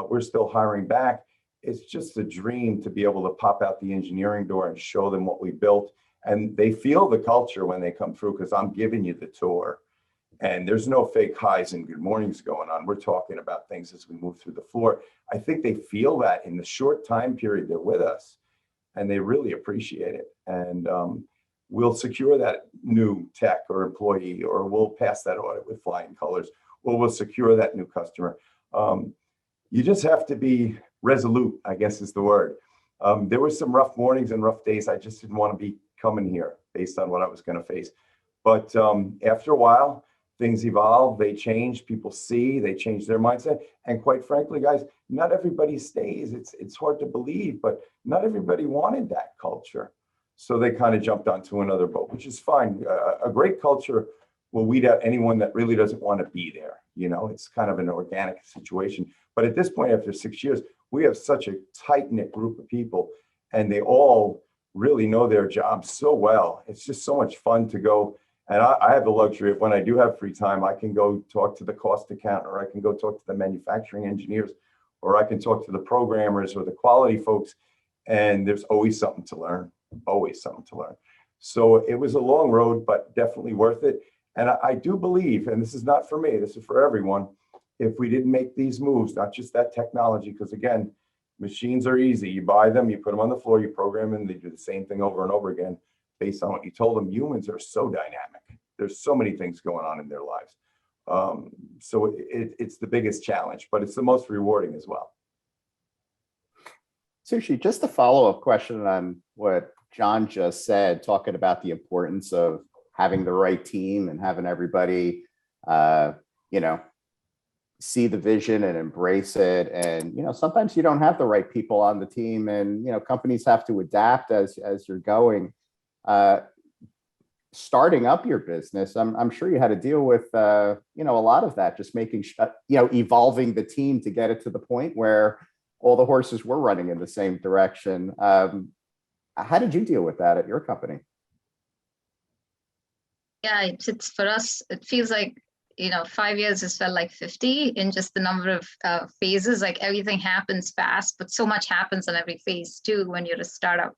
We're still hiring back. It's just a dream to be able to pop out the engineering door and show them what we built. And they feel the culture when they come through, because I'm giving you the tour. And there's no fake highs and good mornings going on. We're talking about things as we move through the floor. I think they feel that in the short time period they're with us, and they really appreciate it. And we'll secure that new tech or employee, or we'll pass that audit with flying colors, or we'll secure that new customer. You just have to be resolute, I guess is the word. There were some rough mornings and rough days. I just didn't want to be coming here based on what I was going to face. But after a while, things evolve, they change, people see, they change their mindset. And quite frankly, guys, not everybody stays. It's hard to believe, but not everybody wanted that culture. So they kind of jumped onto another boat, which is fine. A great culture will weed out anyone that really doesn't want to be there. You know, it's kind of an organic situation. But at this point, after 6 years, we have such a tight-knit group of people, and they all really know their jobs so well. It's just so much fun to go. And I have the luxury of, when I do have free time, I can go talk to the cost accountant, or I can go talk to the manufacturing engineers, or I can talk to the programmers or the quality folks. And there's always something to learn, always something to learn. So it was a long road, but definitely worth it. And I do believe, and this is not for me, this is for everyone, if we didn't make these moves, not just that technology, because again, machines are easy. You buy them, you put them on the floor, you program them, they do the same thing over and over again based on what you told them. Humans are so dynamic. There's so many things going on in their lives. So it's the biggest challenge, but it's the most rewarding as well. Sushi, just a follow-up question on what John just said, talking about the importance of having the right team and having everybody, see the vision and embrace it. And, sometimes you don't have the right people on the team, and, companies have to adapt as you're going. Starting up your business, I'm sure you had to deal with, a lot of that, just making sure, evolving the team to get it to the point where all the horses were running in the same direction. How did you deal with that at your company? Yeah, it's for us, it feels like, 5 years has felt like 50 in just the number of phases. Like everything happens fast, but so much happens on every phase too when you're a startup.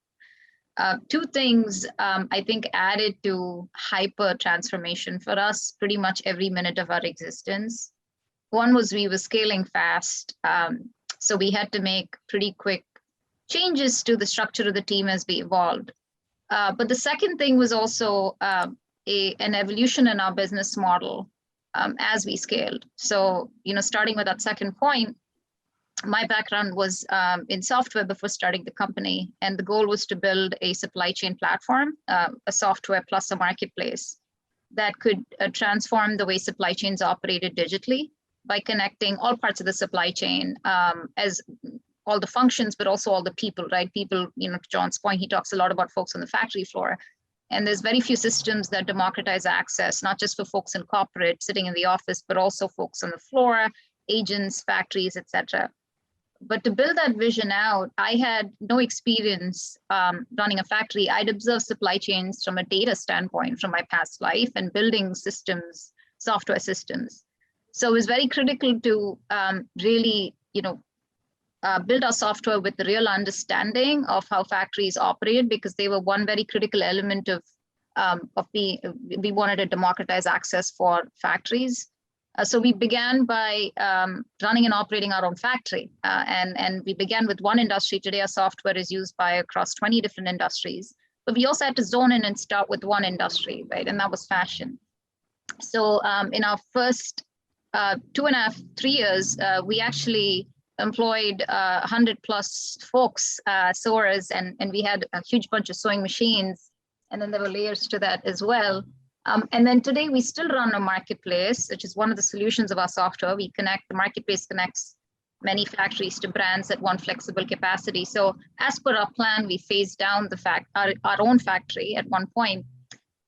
Two things I think added to hyper transformation for us pretty much every minute of our existence. One was we were scaling fast. So we had to make pretty quick changes to the structure of the team as we evolved. But the second thing was also an evolution in our business model as we scaled. So, starting with that second point, my background was in software before starting the company. And the goal was to build a supply chain platform, a software plus a marketplace that could transform the way supply chains operated digitally by connecting all parts of the supply chain, as all the functions, but also all the people, right? People, to John's point, he talks a lot about folks on the factory floor. And there's very few systems that democratize access, not just for folks in corporate sitting in the office, but also folks on the floor, agents, factories, et cetera. But to build that vision out, I had no experience running a factory. I'd observed supply chains from a data standpoint from my past life and building systems, software systems. So it was very critical to really, build our software with the real understanding of how factories operate, because they were one very critical element of we wanted to democratize access for factories. So we began by running and operating our own factory. And we began with one industry. Today, our software is used by across 20 different industries. But we also had to zone in and start with one industry, right? And that was fashion. So in our first 2.5, 3 years, we actually employed 100 plus folks, sewers, and we had a huge bunch of sewing machines. And then there were layers to that as well. And then today we still run a marketplace, which is one of the solutions of our software. The marketplace connects many factories to brands that want flexible capacity. So as per our plan, we phased down our own factory at one point.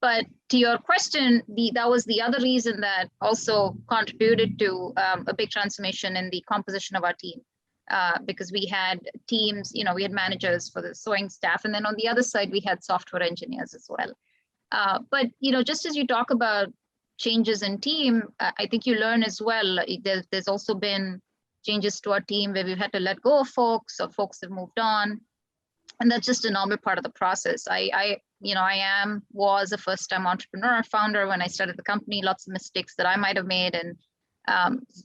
But to your question, that was the other reason that also contributed to a big transformation in the composition of our team. Because we had teams, we had managers for the sewing staff. And then on the other side, we had software engineers as well. But, just as you talk about changes in team, I think you learn as well, there's also been changes to our team where we've had to let go of folks, or folks have moved on. And that's just a normal part of the process. I was a first-time entrepreneur founder when I started the company, lots of mistakes that I might have made, and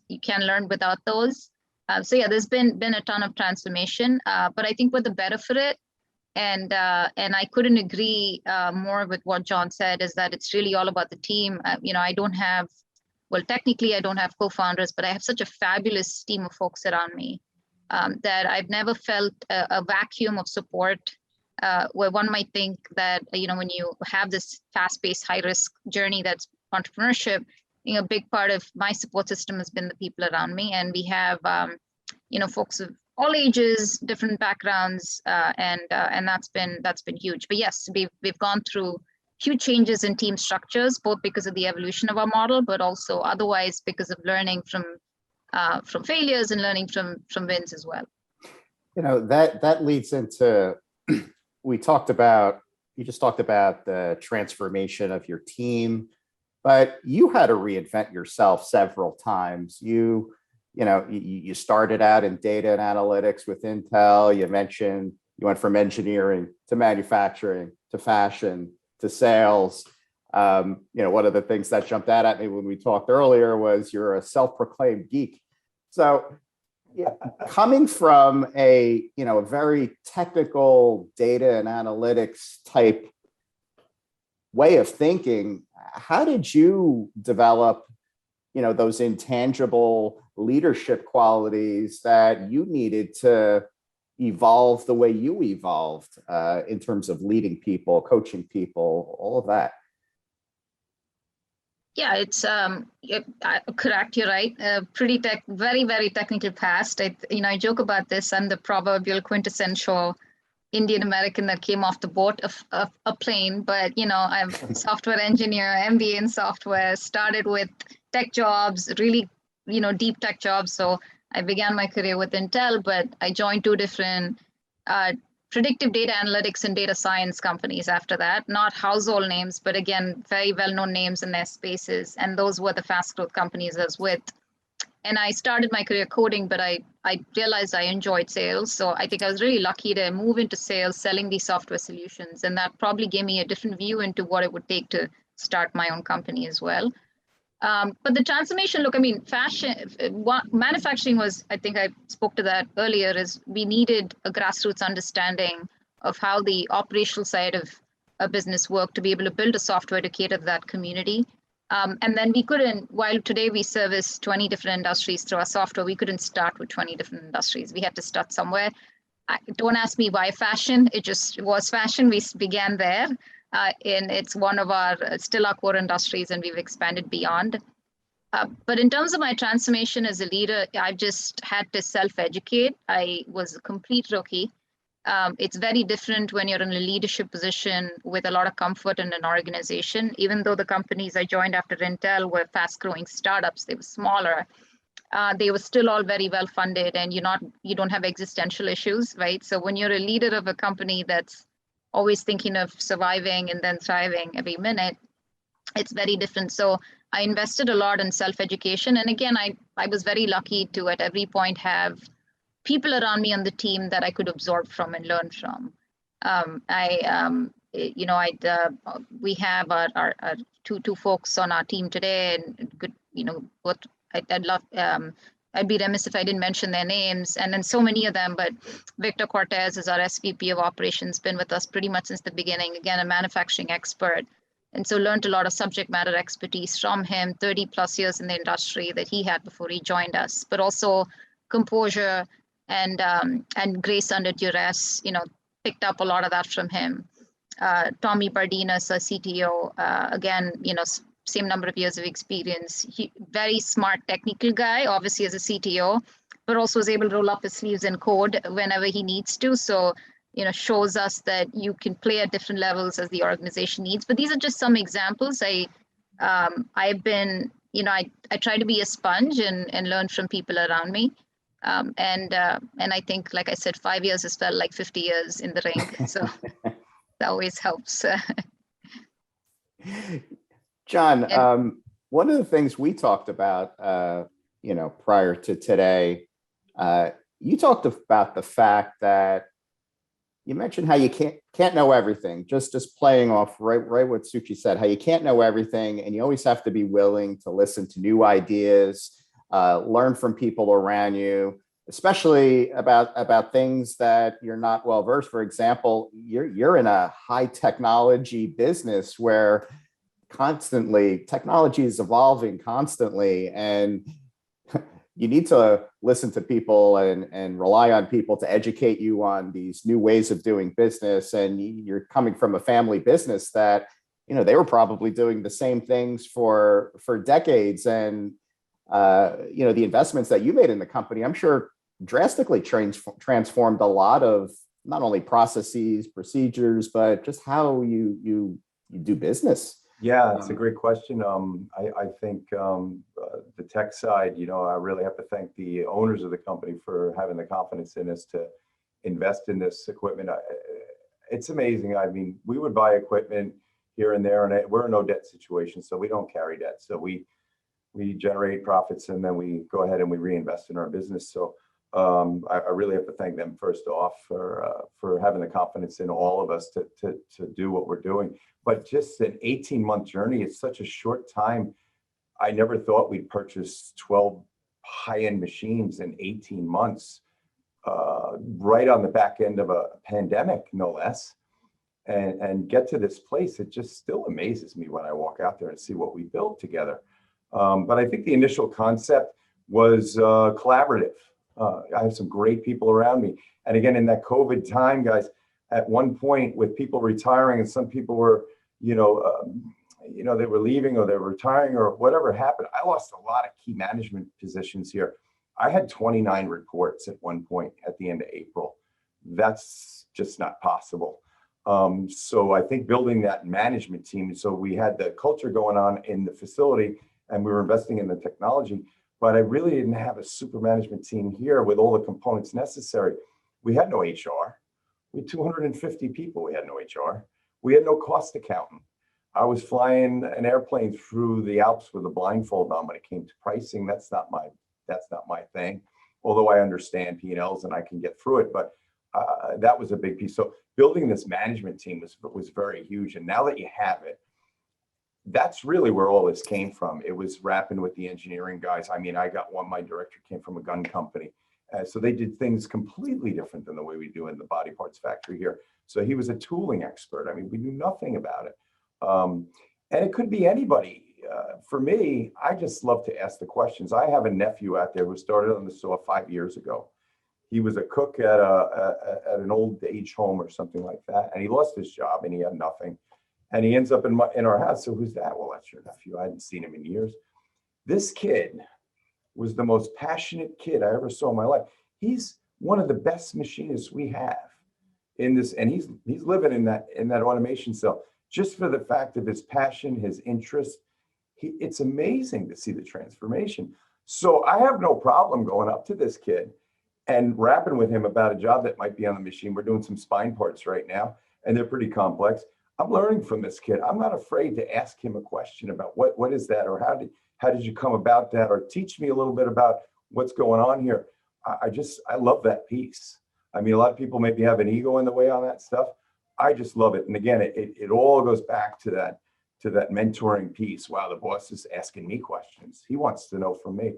you can learn without those. So yeah, there's been a ton of transformation, but I think we're the better for it. And I couldn't agree more with what John said, is that it's really all about the team. I don't have, technically I don't have co-founders, but I have such a fabulous team of folks around me that I've never felt a vacuum of support, where one might think that, when you have this fast-paced, high-risk journey that's entrepreneurship, a big part of my support system has been the people around me, and we have folks of all ages, different backgrounds, and that's been huge. But yes, we've gone through huge changes in team structures, both because of the evolution of our model, but also otherwise because of learning from failures and learning from wins as well. That leads into you just talked about the transformation of your team, but you had to reinvent yourself several times. You started out in data and analytics with Intel. You mentioned you went from engineering to manufacturing to fashion to sales. One of the things that jumped out at me when we talked earlier was you're a self-proclaimed geek. So coming from a very technical data and analytics type way of thinking, how did you develop those intangible leadership qualities that you needed to evolve the way you evolved in terms of leading people, coaching people, all of that? Yeah, it's correct. You're right. Very, very technical past. I joke about this. I'm the proverbial quintessential Indian American that came off the boat of a plane. But I'm a software engineer, MBA in software. Started with tech jobs, really deep tech jobs. So I began my career with Intel, but I joined two different predictive data analytics and data science companies after that. Not household names, but again, very well-known names in their spaces. And those were the fast growth companies I was with. And I started my career coding, but I realized I enjoyed sales. So I think I was really lucky to move into sales, selling these software solutions. And that probably gave me a different view into what it would take to start my own company as well. But the transformation, look, manufacturing was, I think I spoke to that earlier, is we needed a grassroots understanding of how the operational side of a business worked to be able to build a software to cater to that community. And then we couldn't, while today we service 20 different industries through our software, we couldn't start with 20 different industries. We had to start somewhere. Don't ask me why fashion, it just was fashion. We began there. And it's one of still our core industries, and we've expanded beyond. But in terms of my transformation as a leader, I just had to self-educate. I was a complete rookie. It's very different when you're in a leadership position with a lot of comfort in an organization. Even though the companies I joined after Intel were fast-growing startups, they were smaller. They were still all very well funded, and you don't have existential issues, right? So when you're a leader of a company that's always thinking of surviving and then thriving every minute, it's very different. So I invested a lot in self-education. And again, I was very lucky to at every point have people around me on the team that I could absorb from and learn from. We have our two folks on our team today, and good, what I'd love. I'd be remiss if I didn't mention their names, and then so many of them, but Victor Cortez is our SVP of operations, been with us pretty much since the beginning, again, a manufacturing expert. And so learned a lot of subject matter expertise from him, 30 plus years in the industry that he had before he joined us, but also composure and grace under duress, picked up a lot of that from him. Tommy Bardinas, our CTO, again, same number of years of experience. Very smart technical guy, obviously as a CTO, but also is able to roll up his sleeves and code whenever he needs to. So, shows us that you can play at different levels as the organization needs. But these are just some examples. I've been, I try to be a sponge and learn from people around me. And I think, like I said, 5 years has felt like 50 years in the ring. So that always helps. John, one of the things we talked about, prior to today, you talked about the fact that you mentioned how you can't know everything. Just playing off right what Suchi said, how you can't know everything, and you always have to be willing to listen to new ideas, learn from people around you, especially about things that you're not well versed. For example, you're in a high technology business where constantly technology is evolving constantly, and you need to listen to people and rely on people to educate you on these new ways of doing business. And you're coming from a family business that they were probably doing the same things for decades. And, the investments that you made in the company, I'm sure drastically transformed a lot of not only processes, procedures, but just how you do business. Yeah, it's a great question. I think the tech side, I really have to thank the owners of the company for having the confidence in us to invest in this equipment. It's amazing. I mean, we would buy equipment here and there, and we're in no debt situation, so we don't carry debt. So we generate profits, and then we go ahead and we reinvest in our business. So I really have to thank them first off for having the confidence in all of us to do what we're doing. But just an 18-month journey, it's such a short time. I never thought we'd purchase 12 high-end machines in 18 months, right on the back end of a pandemic, no less, and get to this place. It just still amazes me when I walk out there and see what we built together. But I think the initial concept was collaborative. I have some great people around me. And again, in that COVID time, guys, at one point with people retiring and some people were, they were leaving or they were retiring or whatever happened, I lost a lot of key management positions here. I had 29 reports at one point at the end of April. That's just not possible. So I think building that management team, so we had the culture going on in the facility and we were investing in the technology, but I really didn't have a super management team here with all the components necessary. We had no HR. We had 250 people. We had no HR. We had no cost accountant. I was flying an airplane through the Alps with a blindfold on when it came to pricing. That's not my thing. Although I understand P&Ls and I can get through it, but that was a big piece. So building this management team was very huge. And now that you have it, that's really where all this came from. It was wrapping with the engineering guys. I mean, my director came from a gun company. So they did things completely different than the way we do in the body parts factory here. So he was a tooling expert. I mean, we knew nothing about it. And it could be anybody. For me, I just love to ask the questions. I have a nephew out there who started on the saw 5 years ago. He was a cook at an old age home or something like that. And he lost his job and he had nothing. And he ends up in our house. So who's that? Well, that's your nephew. I hadn't seen him in years. This kid was the most passionate kid I ever saw in my life. He's one of the best machinists we have in this, and he's living in that automation cell just for the fact of his passion, his interest. It's amazing to see the transformation. So I have no problem going up to this kid and rapping with him about a job that might be on the machine. We're doing some spine parts right now, and they're pretty complex. I'm learning from this kid. I'm not afraid to ask him a question about what is that, or how did you come about that, or teach me a little bit about what's going on here. I love that piece. I mean, a lot of people maybe have an ego in the way on that stuff. I just love it. And again, it all goes back to that mentoring piece. Wow, the boss is asking me questions. He wants to know from me.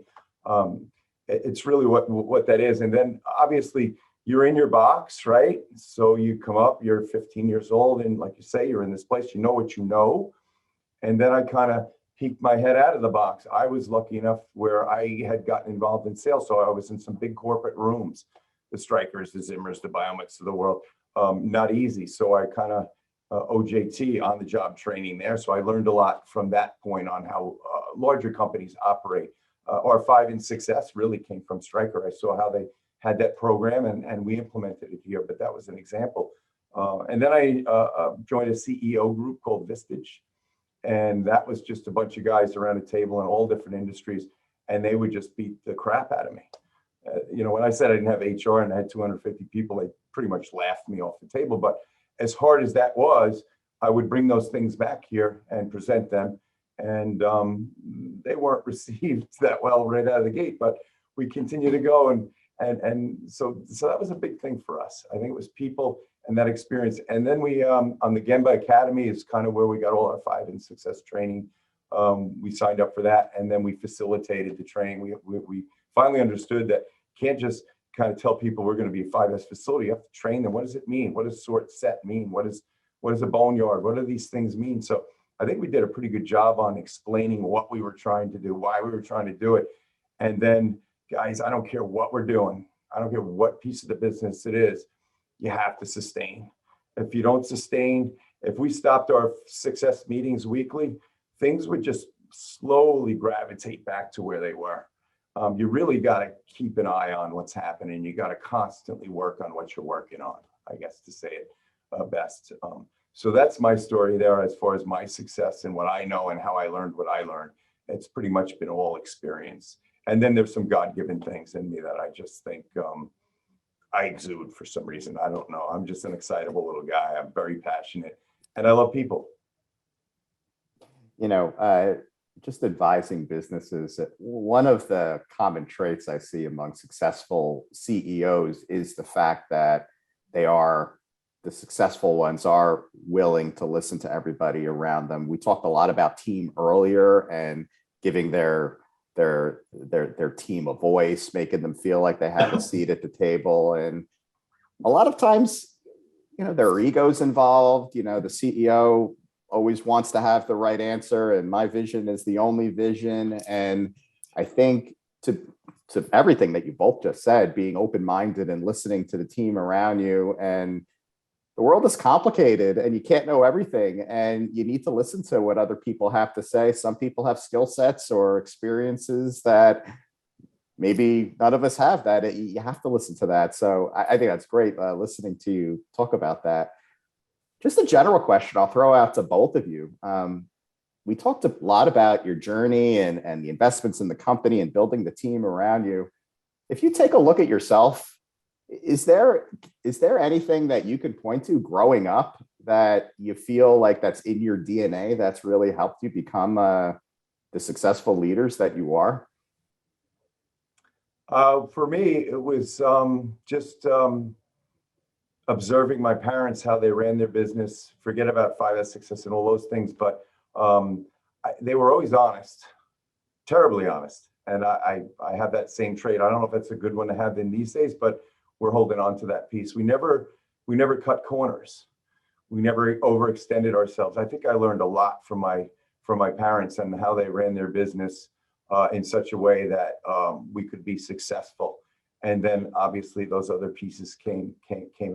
It's really what that is. And then obviously you're in your box, right? So you come up, you're 15 years old, and like you say, you're in this place, you know what you know. And then I kind of peeked my head out of the box. I was lucky enough where I had gotten involved in sales. So I was in some big corporate rooms, the Strikers, the Zimmers, the Biomets of the world. Not easy. So I kind of OJT on the job training there. So I learned a lot from that point on how larger companies operate. R5 and 6S really came from Stryker. I saw how they had that program and we implemented it here, but that was an example. And then I joined a CEO group called Vistage. And that was just a bunch of guys around a table in all different industries, and they would just beat the crap out of me. When I said I didn't have HR and I had 250 people, they pretty much laughed me off the table. But as hard as that was, I would bring those things back here and present them. And they weren't received that well right out of the gate, but we continue to go. And so that was a big thing for us. I think it was people and that experience. And then we, on the Gemba Academy is kind of where we got all our 5 and 6S training. We signed up for that, and then we facilitated the training. We finally understood that you can't just kind of tell people we're going to be a 5S facility. You have to train them. What does it mean? What does sort set mean? What is a boneyard? What do these things mean? So I think we did a pretty good job on explaining what we were trying to do, why we were trying to do it. And then, guys, I don't care what we're doing. I don't care what piece of the business it is. You have to sustain. If you don't sustain, If we stopped our success meetings weekly, things would just slowly gravitate back to where they were. You really got to keep an eye on what's happening. You got to constantly work on what you're working on, I guess, to say it best. So that's my story there as far as my success and what I know and how I learned what I learned. It's pretty much been all experience. And then there's some God-given things in me that I just think I exude for some reason. I don't know. I'm just an excitable little guy. I'm very passionate and I love people. You know, just advising businesses, one of the common traits I see among successful CEOs is the fact that the successful ones are willing to listen to everybody around them. We talked a lot about team earlier and giving their team a voice, making them feel like they have a seat at the table. And a lot of times, you know, there are egos involved. You know, the CEO always wants to have the right answer, and my vision is the only vision. And I think to everything that you both just said, being open-minded and listening to the team around you, and the world is complicated and you can't know everything, and you need to listen to what other people have to say. Some people have skill sets or experiences that maybe none of us have. That you have to listen to that. So I think that's great listening to you talk about that. Just a general question I'll throw out to both of you. We talked a lot about your journey and the investments in the company and building the team around you. If you take a look at yourself, is there anything that you could point to growing up that you feel like that's in your DNA that's really helped you become the successful leaders that you are? For me, it was just observing my parents, how they ran their business. Forget about 5S success and all those things, but they were always honest, terribly honest. And I have that same trait. I don't know if that's a good one to have in these days, but we're holding on to that piece. We never cut corners. We never overextended ourselves. I think I learned a lot from my parents and how they ran their business in such a way that we could be successful. And then obviously those other pieces came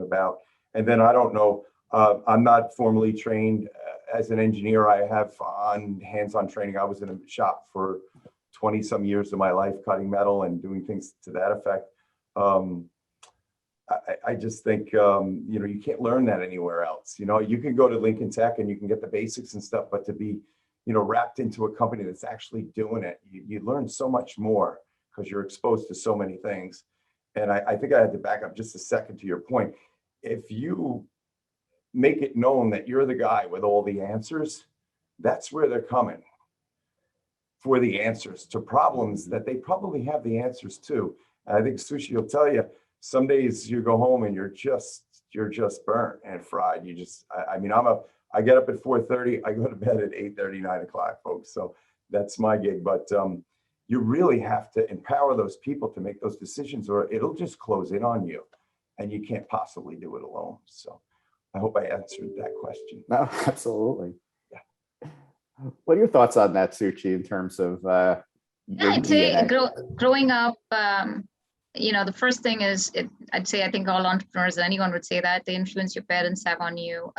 about. And then I don't know, I'm not formally trained as an engineer. I have hands-on training. I was in a shop for 20 some years of my life, cutting metal and doing things to that effect. I just think, you know, you can't learn that anywhere else. You know, you can go to Lincoln Tech and you can get the basics and stuff, but to be, you know, wrapped into a company that's actually doing it, you learn so much more because you're exposed to so many things. And I think I had to back up just a second to your point. If you make it known that you're the guy with all the answers, that's where they're coming for the answers to problems that they probably have the answers to. And I think Sushi will tell you, some days you go home and you're just burnt and fried. I mean, I get up at 4:30, I go to bed at 8:30, 9 o'clock, folks. So that's my gig. But you really have to empower those people to make those decisions, or it'll just close in on you and you can't possibly do it alone. So I hope I answered that question. No, absolutely. Yeah. What are your thoughts on that, Suchi, in terms of your I'd say DNA? growing up, you know, the first thing is, I think all entrepreneurs, anyone would say that the influence your parents have on you.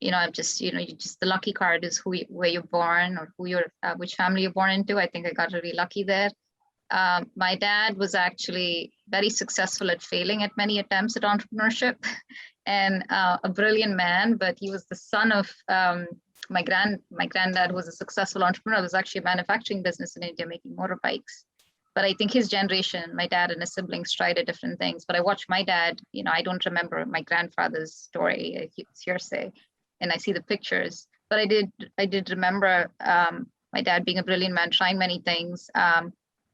You know, the lucky card is where you're born or which family you're born into. I think I got really lucky there. My dad was actually very successful at failing at many attempts at entrepreneurship and a brilliant man, but he was the son of my granddad was a successful entrepreneur. It was actually a manufacturing business in India making motorbikes. But I think his generation, my dad and his siblings tried at different things. But I watched my dad, you know, I don't remember my grandfather's story, it's hearsay, and I see the pictures. But I did remember my dad being a brilliant man, trying many things,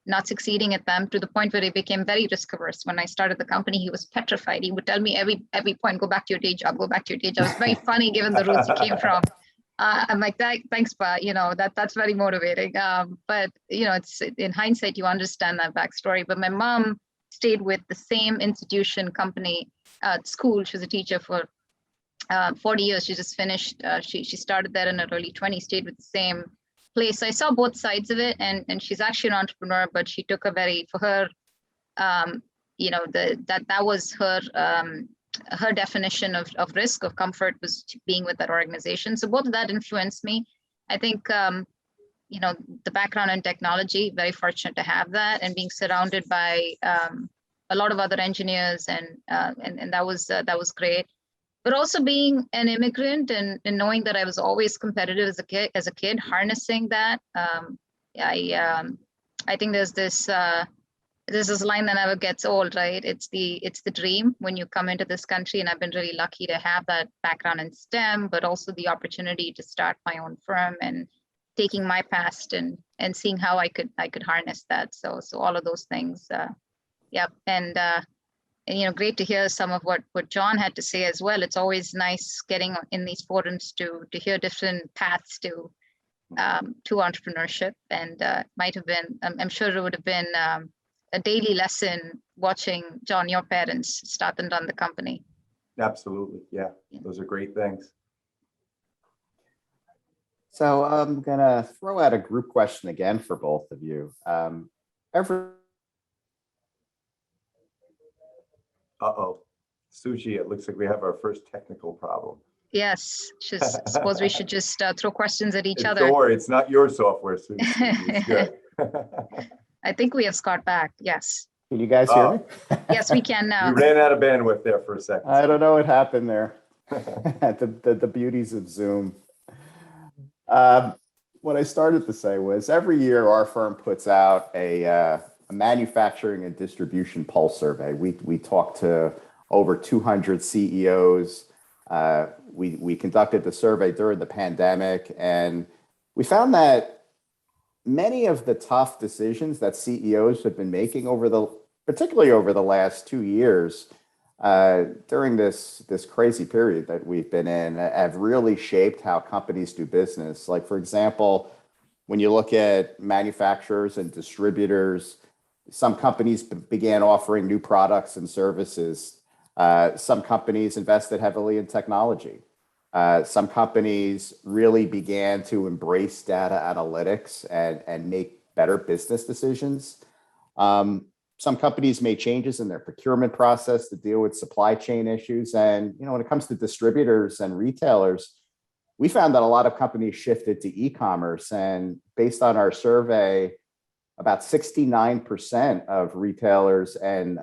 not succeeding at them to the point where he became very risk averse. When I started the company, he was petrified. He would tell me every point, go back to your day job, go back to your day job. It was very funny given the roots he came from. I'm like, thanks, Pa. You know, that's very motivating. But, you know, it's in hindsight, you understand that backstory. But my mom stayed with the same institution, company, school. She was a teacher for 40 years. She just finished. She started there in her early 20s, stayed with the same place. So I saw both sides of it. And she's actually an entrepreneur, but she took a very, for her, you know, that was her her definition of risk, of comfort, was being with that organization. So both of that influenced me. I think, the background in technology, very fortunate to have that, and being surrounded by a lot of other engineers, and that was great. But also being an immigrant and knowing that I was always competitive as a kid, harnessing that. I think there's this line that never gets old, right? It's the dream when you come into this country, and I've been really lucky to have that background in STEM, but also the opportunity to start my own firm and taking my past and seeing how I could harness that. So all of those things, and great to hear some of what John had to say as well. It's always nice getting in these forums to hear different paths to entrepreneurship, and might have been, I'm sure it would have been a daily lesson watching, John, your parents start and run the company. Absolutely. Yeah. Those are great things. So I'm going to throw out a group question again for both of you. Sushi, it looks like we have our first technical problem. Yes, suppose we should just throw questions at each other. Don't worry, it's not your software, Sushi. It's good. I think we have Scott back. Yes. Can you guys hear me? Yes, we can now. We ran out of bandwidth there for a second. I don't know what happened there. the beauties of Zoom. What I started to say was, every year our firm puts out a manufacturing and distribution pulse survey. We talk to over 200 CEOs. We conducted the survey during the pandemic, and we found that many of the tough decisions that CEOs have been making particularly over the last 2 years, during this crazy period that we've been in, have really shaped how companies do business. Like, for example, when you look at manufacturers and distributors, some companies began offering new products and services. Some companies invested heavily in technology. Some companies really began to embrace data analytics and make better business decisions. Some companies made changes in their procurement process to deal with supply chain issues. And when it comes to distributors and retailers, we found that a lot of companies shifted to e-commerce. And based on our survey, about 69% of retailers and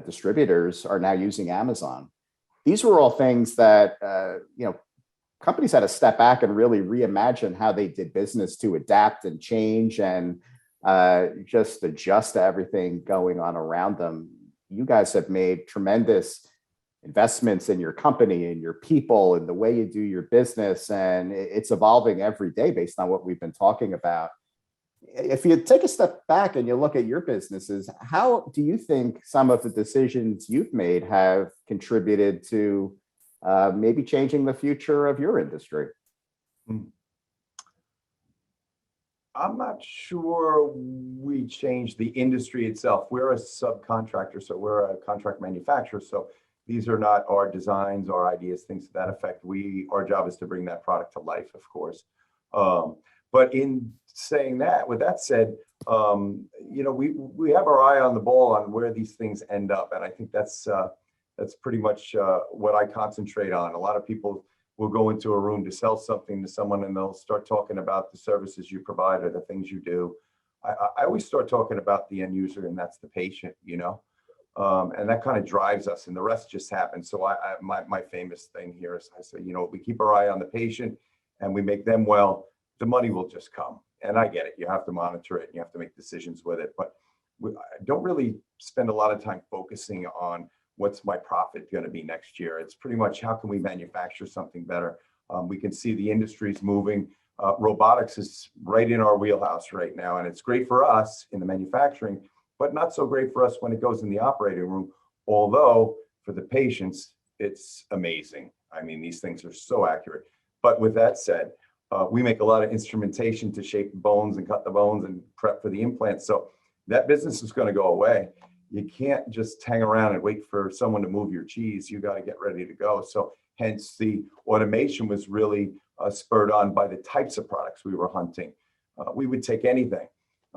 distributors are now using Amazon. These were all things that companies had to step back and really reimagine how they did business to adapt and change and just adjust to everything going on around them. You guys have made tremendous investments in your company and your people and the way you do your business, and it's evolving every day based on what we've been talking about. If you take a step back and you look at your businesses, how do you think some of the decisions you've made have contributed to maybe changing the future of your industry? I'm not sure we changed the industry itself. We're a subcontractor, so we're a contract manufacturer. So these are not our designs, our ideas, things to that effect. Our job is to bring that product to life, of course. But in saying that, with that said, we have our eye on the ball on where these things end up, and I think that's pretty much what I concentrate on. A lot of people will go into a room to sell something to someone, and they'll start talking about the services you provide or the things you do. I always start talking about the end user, and that's the patient, and that kind of drives us, and the rest just happens. So my famous thing here is I say, we keep our eye on the patient, and we make them well. The money will just come. And I get it. You have to monitor it and you have to make decisions with it. But I don't really spend a lot of time focusing on what's my profit going to be next year. It's pretty much how can we manufacture something better? We can see the industry's moving. Robotics is right in our wheelhouse right now. And it's great for us in the manufacturing, but not so great for us when it goes in the operating room. Although for the patients, it's amazing. I mean, these things are so accurate. But with that said, we make a lot of instrumentation to shape the bones and cut the bones and prep for the implants. So that business is going to go away. You can't just hang around and wait for someone to move your cheese. You got to get ready to go. So hence the automation was really spurred on by the types of products we were hunting. We would take anything.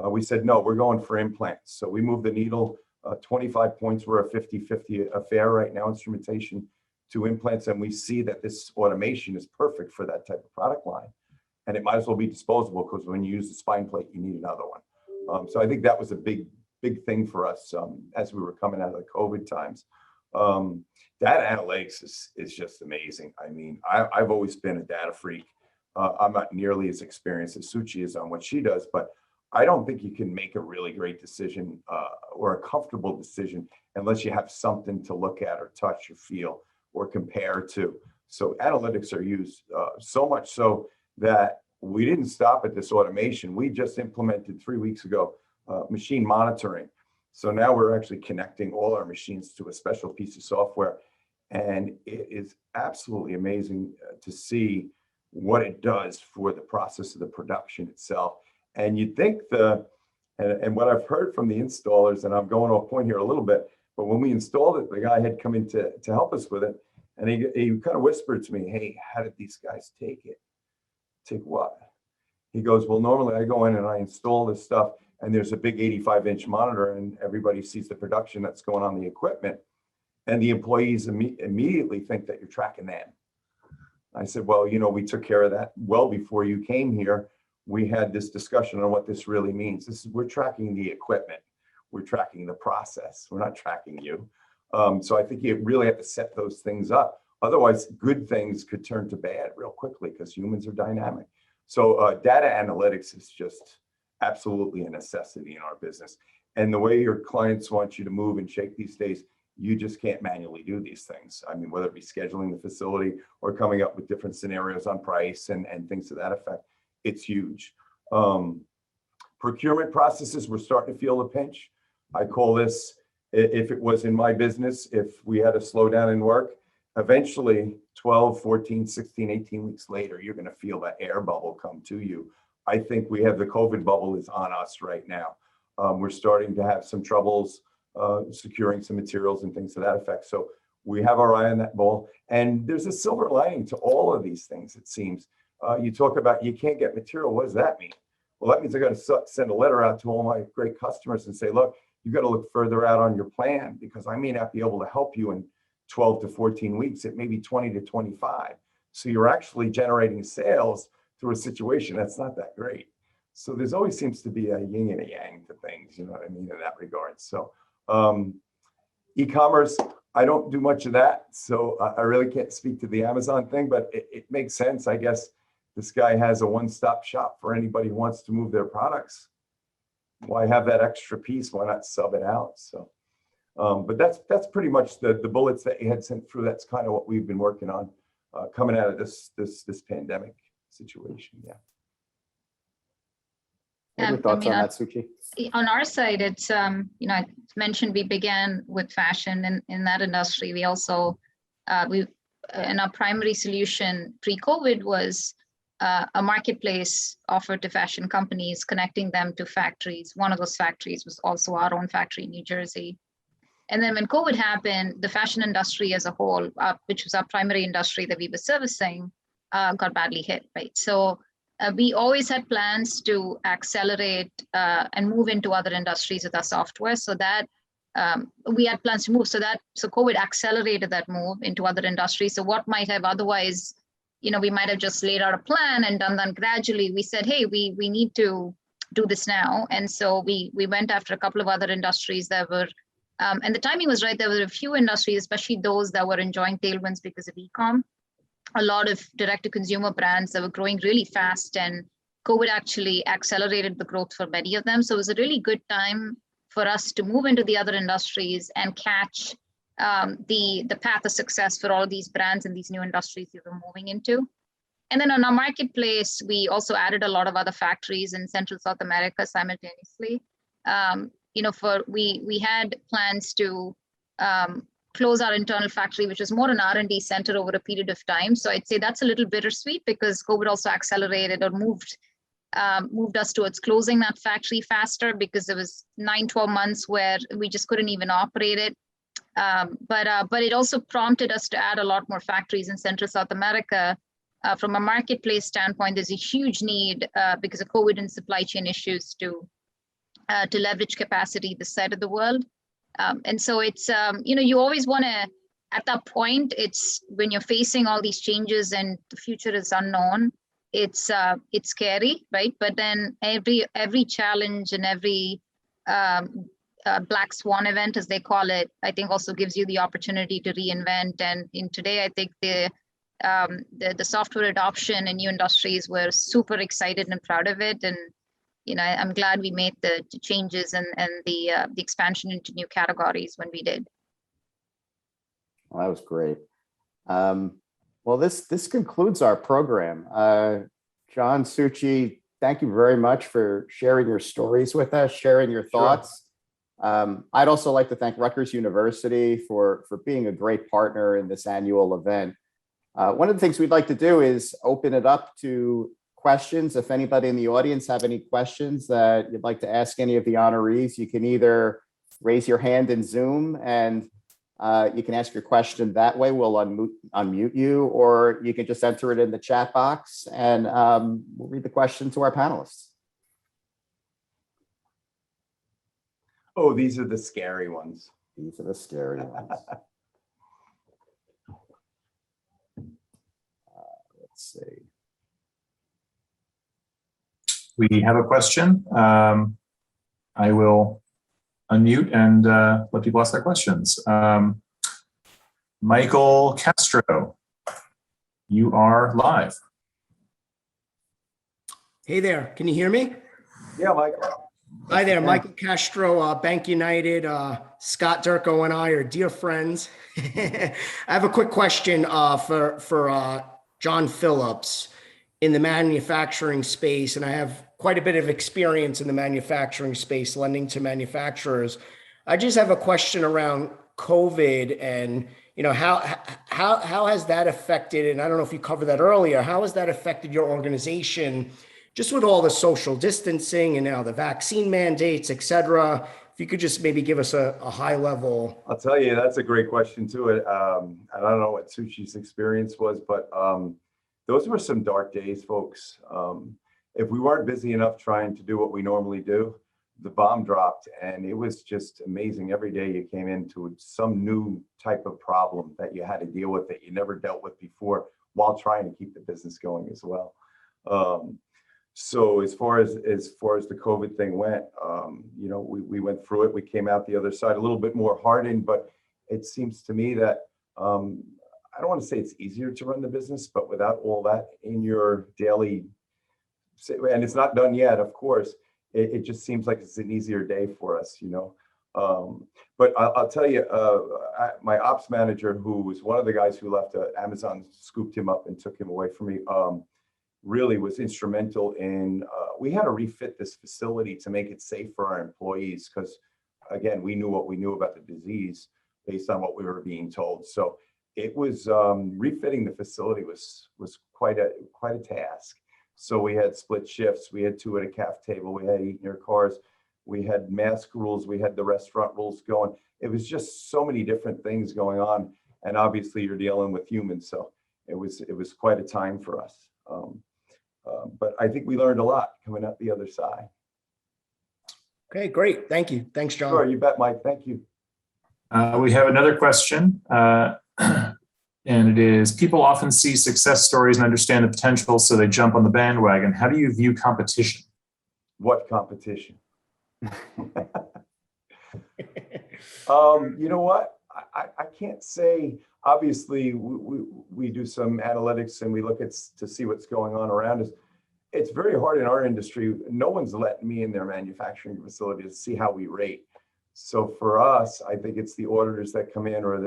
We said, no, we're going for implants. So we moved the needle 25 points. We're a 50-50 affair right now, instrumentation to implants. And we see that this automation is perfect for that type of product line. And it might as well be disposable, because when you use the spine plate, you need another one. So I think that was a big thing for us as we were coming out of the COVID times. Data analytics is just amazing. I mean, I've always been a data freak. I'm not nearly as experienced as Suchi is on what she does, but I don't think you can make a really great decision or a comfortable decision unless you have something to look at or touch or feel or compare to. So analytics are used so much so that we didn't stop at this automation. We just implemented 3 weeks ago machine monitoring. So now we're actually connecting all our machines to a special piece of software. And it is absolutely amazing to see what it does for the process of the production itself. And you'd think and what I've heard from the installers, and I'm going off point here a little bit, but when we installed it, the guy had come in to help us with it. And he kind of whispered to me, hey, how did these guys take it? Take what? He goes, well, normally I go in and I install this stuff and there's a big 85-inch monitor and everybody sees the production that's going on the equipment. And the employees immediately think that you're tracking them. I said, well, we took care of that well before you came here. We had this discussion on what this really means. We're tracking the equipment. We're tracking the process. We're not tracking you. So I think you really have to set those things up. Otherwise, good things could turn to bad real quickly because humans are dynamic. So data analytics is just absolutely a necessity in our business. And the way your clients want you to move and shake these days, you just can't manually do these things. I mean, whether it be scheduling the facility or coming up with different scenarios on price and things to that effect, it's huge. Procurement processes, we're starting to feel the pinch. I call this, if it was in my business, if we had a slowdown in work, eventually 12, 14, 16, 18 weeks later, you're going to feel that air bubble come to you. I think we have the COVID bubble is on us right now. We're starting to have some troubles securing some materials and things to that effect. So we have our eye on that ball. And there's a silver lining to all of these things, it seems. You talk about you can't get material. What does that mean? Well, that means I got to send a letter out to all my great customers and say, look, you got to look further out on your plan because I may not be able to help you in 12 to 14 weeks. It may be 20 to 25. So you're actually generating sales through a situation that's not that great. So there's always seems to be a yin and a yang to things, you know what I mean, in that regard. So e-commerce, I don't do much of that. So I really can't speak to the Amazon thing, but it makes sense. I guess this guy has a one-stop shop for anybody who wants to move their products. Why have that extra piece? Why not sub it out? So, but that's pretty much the bullets that you had sent through. That's kind of what we've been working on coming out of this pandemic situation. Yeah. What are your thoughts on that, Suchi? On our side, it's I mentioned we began with fashion, and in that industry, we also and our primary solution pre-COVID was a marketplace offered to fashion companies, connecting them to factories. One of those factories was also our own factory in New Jersey. And then when COVID happened, the fashion industry as a whole, which was our primary industry that we were servicing, got badly hit, right? So we always had plans to accelerate and move into other industries with our software. So that we had plans to move. So COVID accelerated that move into other industries. So what might have otherwise, we might have just laid out a plan and done that gradually. We said, hey, we need to do this now. And so we went after a couple of other industries that were, and the timing was right. There were a few industries, especially those that were enjoying tailwinds because of e-com. A lot of direct-to-consumer brands that were growing really fast, and COVID actually accelerated the growth for many of them. So it was a really good time for us to move into the other industries and catch the path of success for all of these brands and these new industries we were moving into. And then on our marketplace, we also added a lot of other factories in Central South America simultaneously. We had plans to close our internal factory, which was more an R&D center over a period of time. So I'd say that's a little bittersweet because COVID also accelerated or moved us towards closing that factory faster because there was 9-12 months where we just couldn't even operate it. But it also prompted us to add a lot more factories in Central South America. From a marketplace standpoint, there's a huge need because of COVID and supply chain issues to leverage capacity this side of the world. And so it's, you always want to, at that point, it's when you're facing all these changes and the future is unknown, it's scary, right? But then every challenge and every black swan event, as they call it, I think also gives you the opportunity to reinvent. And in today, I think the software adoption in new industries, we're super excited and proud of it. And I'm glad we made the changes and the expansion into new categories when we did. Well, that was great. Well, this concludes our program. John Suchi, thank you very much for sharing your stories with us, sharing your thoughts. Sure. I'd also like to thank Rutgers University for being a great partner in this annual event. One of the things we'd like to do is open it up to questions. If anybody in the audience have any questions that you'd like to ask any of the honorees, you can either raise your hand in Zoom and you can ask your question that way. We'll unmute you, or you can just enter it in the chat box and we'll read the question to our panelists. Oh, these are the scary ones. These are the scary ones. Let's see. We have a question. I will unmute and let people ask their questions. Michael Castro, you are live. Hey there, can you hear me? Yeah, Michael. Hi there, Michael Castro, Bank United. Scott Durko and I are dear friends. I have a quick question for John Phillips in the manufacturing space, and I have quite a bit of experience in the manufacturing space, lending to manufacturers. I just have a question around COVID and how has that affected, and I don't know if you covered that earlier, how has that affected your organization just with all the social distancing and now the vaccine mandates, et cetera? If you could just maybe give us a high level. I'll tell you, that's a great question too. And I don't know what Suchi's experience was, but those were some dark days, folks. If we weren't busy enough trying to do what we normally do, the bomb dropped, and it was just amazing. Every day you came into some new type of problem that you had to deal with that you never dealt with before, while trying to keep the business going as well. So as far as the COVID thing went, we went through it. We came out the other side a little bit more hardened, but it seems to me that I don't want to say it's easier to run the business, but without all that in your daily, and it's not done yet, of course, it just seems like it's an easier day for us, But I'll tell you, my ops manager, who was one of the guys who left Amazon, scooped him up and took him away from me, really was instrumental in, we had to refit this facility to make it safe for our employees, because again, we knew what we knew about the disease based on what we were being told. So it was refitting the facility was quite a task. So we had split shifts. We had 2 at a caf table. We had eat in your cars. We had mask rules. We had the restaurant rules going. It was just so many different things going on. And obviously you're dealing with humans. So it was quite a time for us. But I think we learned a lot coming out the other side. Okay, great. Thank you. Thanks, John. Sure, you bet, Mike. Thank you. We have another question. And it is, people often see success stories and understand the potential, so they jump on the bandwagon. How do you view competition? What competition? You know what? I can't say. Obviously, we do some analytics and we look to see what's going on around us. It's very hard in our industry. No one's letting me in their manufacturing facility to see how we rate. So for us, I think it's the auditors that come in, or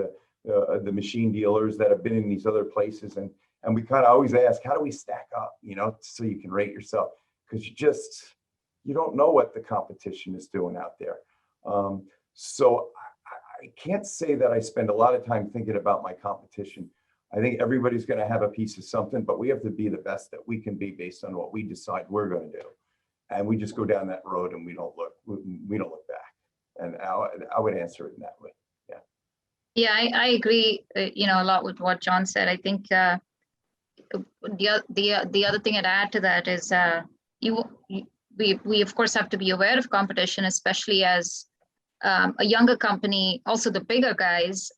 the machine dealers that have been in these other places, and we kind of always ask, how do we stack up, so you can rate yourself, because you don't know what the competition is doing out there. So I can't say that I spend a lot of time thinking about my competition. I think everybody's going to have a piece of something, but we have to be the best that we can be based on what we decide we're going to do, and we just go down that road and we don't look back. And I would answer it in that way. Yeah, I agree, a lot with what John said. I think the other thing I'd add to that is we of course have to be aware of competition, especially as a younger company, also the bigger guys,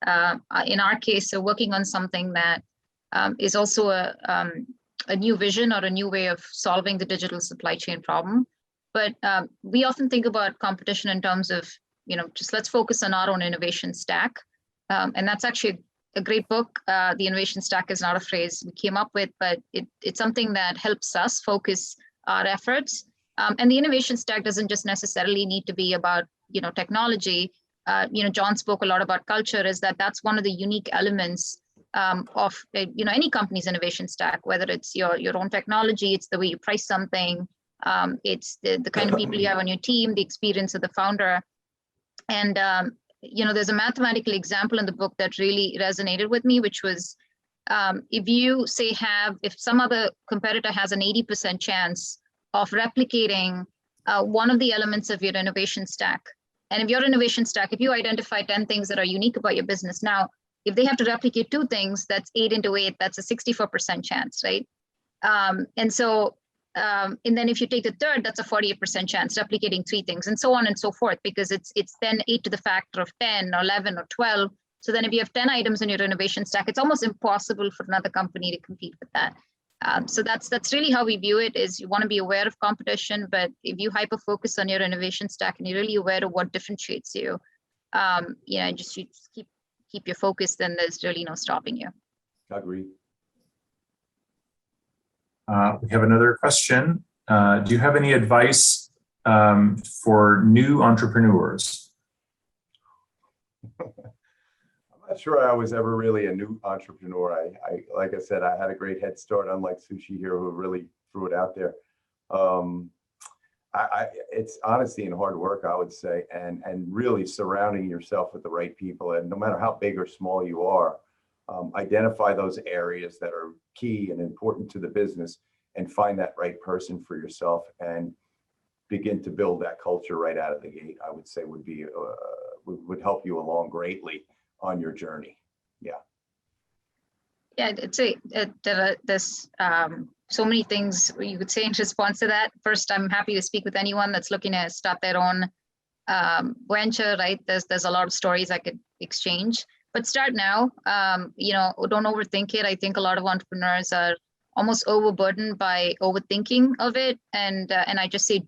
in our case, are working on something that is also a new vision or a new way of solving the digital supply chain problem. But we often think about competition in terms of, just let's focus on our own innovation stack. And that's actually a great book. The innovation stack is not a phrase we came up with, but it's something that helps us focus our efforts. And the innovation stack doesn't just necessarily need to be about, technology. John spoke a lot about culture, is that's one of the unique elements of any company's innovation stack, whether it's your own technology, it's the way you price something, it's the kind of people you have on your team, the experience of the founder. And there's a mathematical example in the book that really resonated with me, which was if some other competitor has an 80% chance of replicating one of the elements of your innovation stack, and if your innovation stack, if you identify 10 things that are unique about your business, now if they have to replicate 2 things, that's 8 into 8, that's a 64% chance, right? And then if you take the third, that's a 48% chance, replicating 3 things, and so on and so forth, because it's then 8 to the factor of 10 or 11 or 12. So then if you have 10 items in your innovation stack, it's almost impossible for another company to compete with that. So that's really how we view it, is you want to be aware of competition, but if you hyper-focus on your innovation stack and you're really aware of what differentiates you, you just keep your focus, then there's really no stopping you. Agreed. We have another question. Do you have any advice for new entrepreneurs? I'm not sure I was ever really a new entrepreneur. I like I said, I had a great head start, unlike Sushi here, who really threw it out there. It's honesty and hard work, I would say, and really surrounding yourself with the right people. And no matter how big or small you are, identify those areas that are key and important to the business and find that right person for yourself and begin to build that culture right out of the gate. I would say would help you along greatly on your journey. Yeah, there's so many things you could say in response to that. First, I'm happy to speak with anyone that's looking to start their own venture, right? There's a lot of stories I could exchange, but start now. Don't overthink it. I think a lot of entrepreneurs are almost overburdened by overthinking of it, and I just say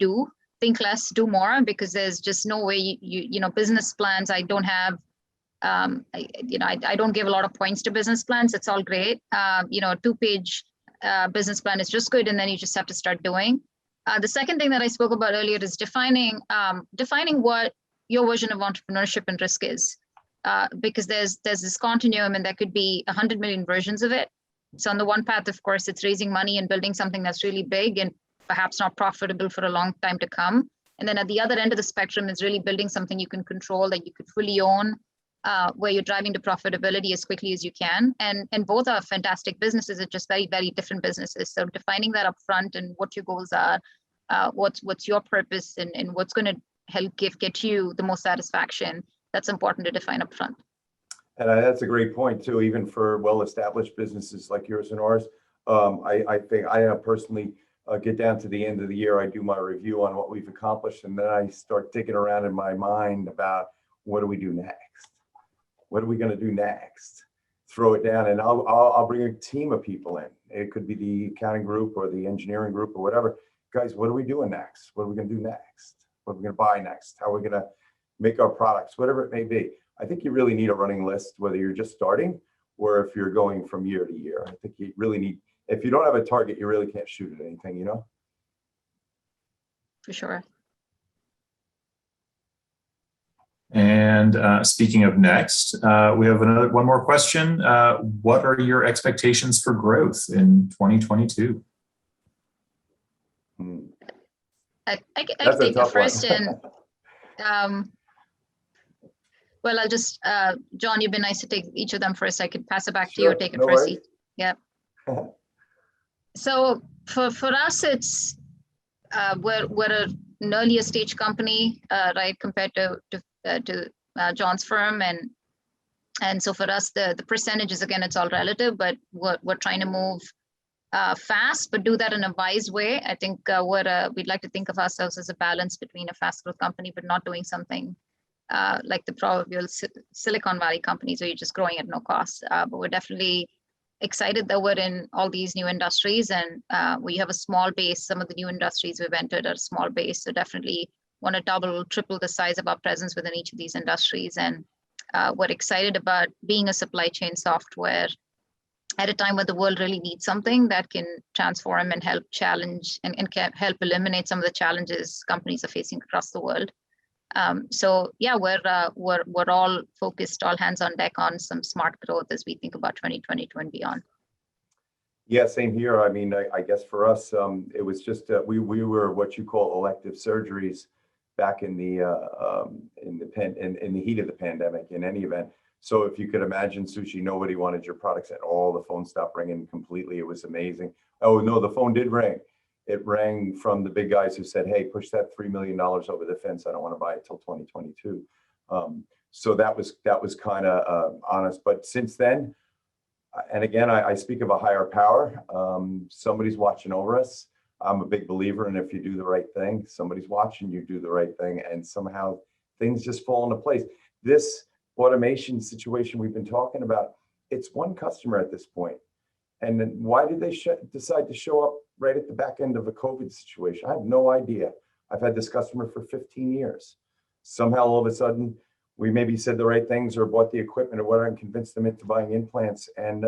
think less, do more, because there's just no way business plans. I don't have I don't give a lot of points to business plans. It's all great. A 2-page business plan is just good, and then you just have to start doing. The second thing that I spoke about earlier is defining what your version of entrepreneurship and risk is, because there's this continuum, and there could be 100 million versions of it. So on the one path, of course, it's raising money and building something that's really big and perhaps not profitable for a long time to come. And then at the other end of the spectrum is really building something you can control, that you could fully own, where you're driving to profitability as quickly as you can. And both are fantastic businesses. It's just very, very different businesses. So defining that up front and what your goals are, what's your purpose, and what's going to help get you the most satisfaction, that's important to define up front. And that's a great point too, even for well-established businesses like yours and ours. I think I personally get down to the end of the year, I do my review on what we've accomplished, and then I start digging around in my mind about what do we do next? What are we going to do next? Throw it down, and I'll bring a team of people in. It could be the accounting group or the engineering group or whatever. Guys, what are we doing next? What are we going to do next? What are we going to buy next? How are we going to make our products? Whatever it may be. I think you really need a running list, whether you're just starting or if you're going from year to year. I think you really need, if you don't have a target, you really can't shoot at anything, For sure. And speaking of next, we have one more question. What are your expectations for growth in 2022? I can take the first and well, I'll just, John, you've been nice to take each of them first. I could pass it back to you or take it first. Yeah. So for us, it's we're an earlier stage company, right, compared to John's firm, and so for us the percentages, again, it's all relative, but we're trying to move fast, but do that in a wise way. I think we'd like to think of ourselves as a balance between a fast growth company, but not doing something like the proverbial Silicon Valley companies where you're just growing at no cost. But we're definitely excited that we're in all these new industries, and we have a small base. Some of the new industries we've entered are small base, so definitely want to double, triple the size of our presence within each of these industries. And we're excited about being a supply chain software at a time when the world really needs something that can transform and help challenge and can help eliminate some of the challenges companies are facing across the world. So yeah, we're all focused, all hands on deck on some smart growth as we think about 2022 and beyond. Yeah, same here. I mean, I guess for us, it was just we were what you call elective surgeries back in the heat of the pandemic. In any event, so if you could imagine, Sushi, nobody wanted your products at all. The phone stopped ringing completely. It was amazing. Oh no, the phone did ring. It rang from the big guys who said, "Hey, push that $3 million over the fence. I don't want to buy it till 2022." So that was kind of honest. But since then, and again, I speak of a higher power. Somebody's watching over us. I'm a big believer in if you do the right thing, somebody's watching you do the right thing, and somehow things just fall into place. This automation situation we've been talking about, it's one customer at this point. And then why did they decide to show up right at the back end of a COVID situation? I have no idea. I've had this customer for 15 years. Somehow all of a sudden, we maybe said the right things or bought the equipment or whatever and convinced them into buying implants. And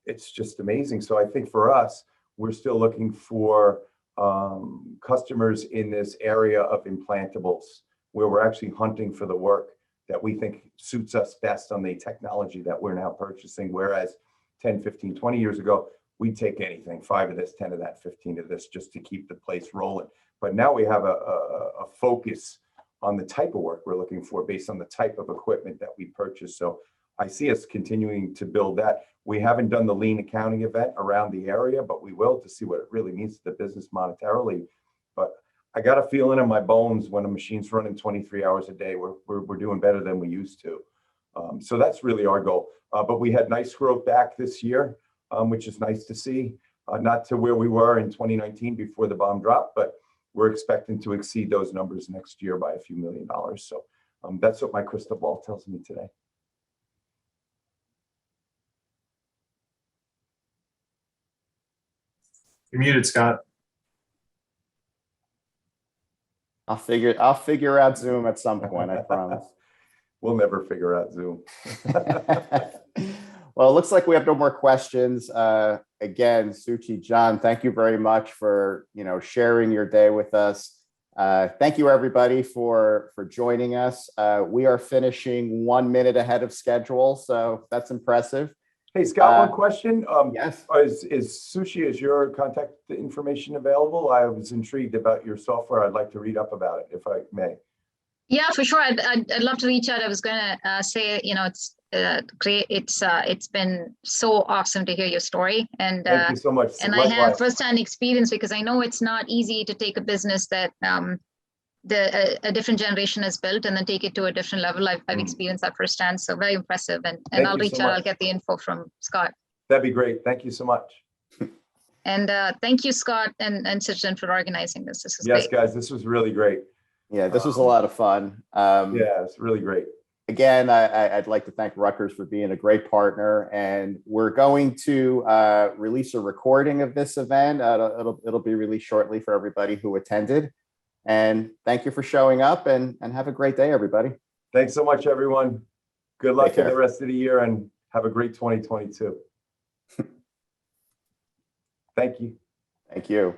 it's just amazing. So I think for us, we're still looking for customers in this area of implantables, where we're actually hunting for the work that we think suits us best on the technology that we're now purchasing. Whereas 10, 15, 20 years ago, we'd take anything, 5 of this, 10 of that, 15 of this, just to keep the place rolling. But now we have a focus on the type of work we're looking for based on the type of equipment that we purchase. So I see us continuing to build that. We haven't done the lean accounting event around the area, but we will, to see what it really means to the business monetarily. But I got a feeling in my bones when a machine's running 23 hours a day, we're doing better than we used to. So that's really our goal. But we had nice growth back this year, which is nice to see. Not to where we were in 2019 before the bomb dropped, but we're expecting to exceed those numbers next year by a few $1 million. So that's what my crystal ball tells me today. You're muted, Scott. I'll figure out Zoom at some point, I promise. We'll never figure out Zoom. Well, it looks like we have no more questions. Again, Suchi, John, thank you very much for sharing your day with us. Thank you, everybody, for joining us. We are finishing 1 minute ahead of schedule, so that's impressive. Hey, Scott, one question. Yes. Is Sushi, is your contact information available? I was intrigued about your software. I'd like to read up about it, if I may. Yeah, for sure. I'd love to reach out. I was going to say, it's great. It's been so awesome to hear your story. And thank you so much. And likewise. I have firsthand experience, because I know it's not easy to take a business that a different generation has built and then take it to a different level. I've experienced that firsthand. So very impressive. And I'll reach out. I'll get the info from Scott. That'd be great. Thank you so much. And thank you, Scott and Citrin, for organizing this. This was great. Guys, this was really great. Yeah, this was a lot of fun. Yeah, it's really great. Again, I'd like to thank Rutgers for being a great partner, and we're going to release a recording of this event. It'll be released shortly for everybody who attended. And thank you for showing up, and have a great day, everybody. Thanks so much, everyone. Good luck in the rest of the year, and have a great 2022. Thank you. Thank you.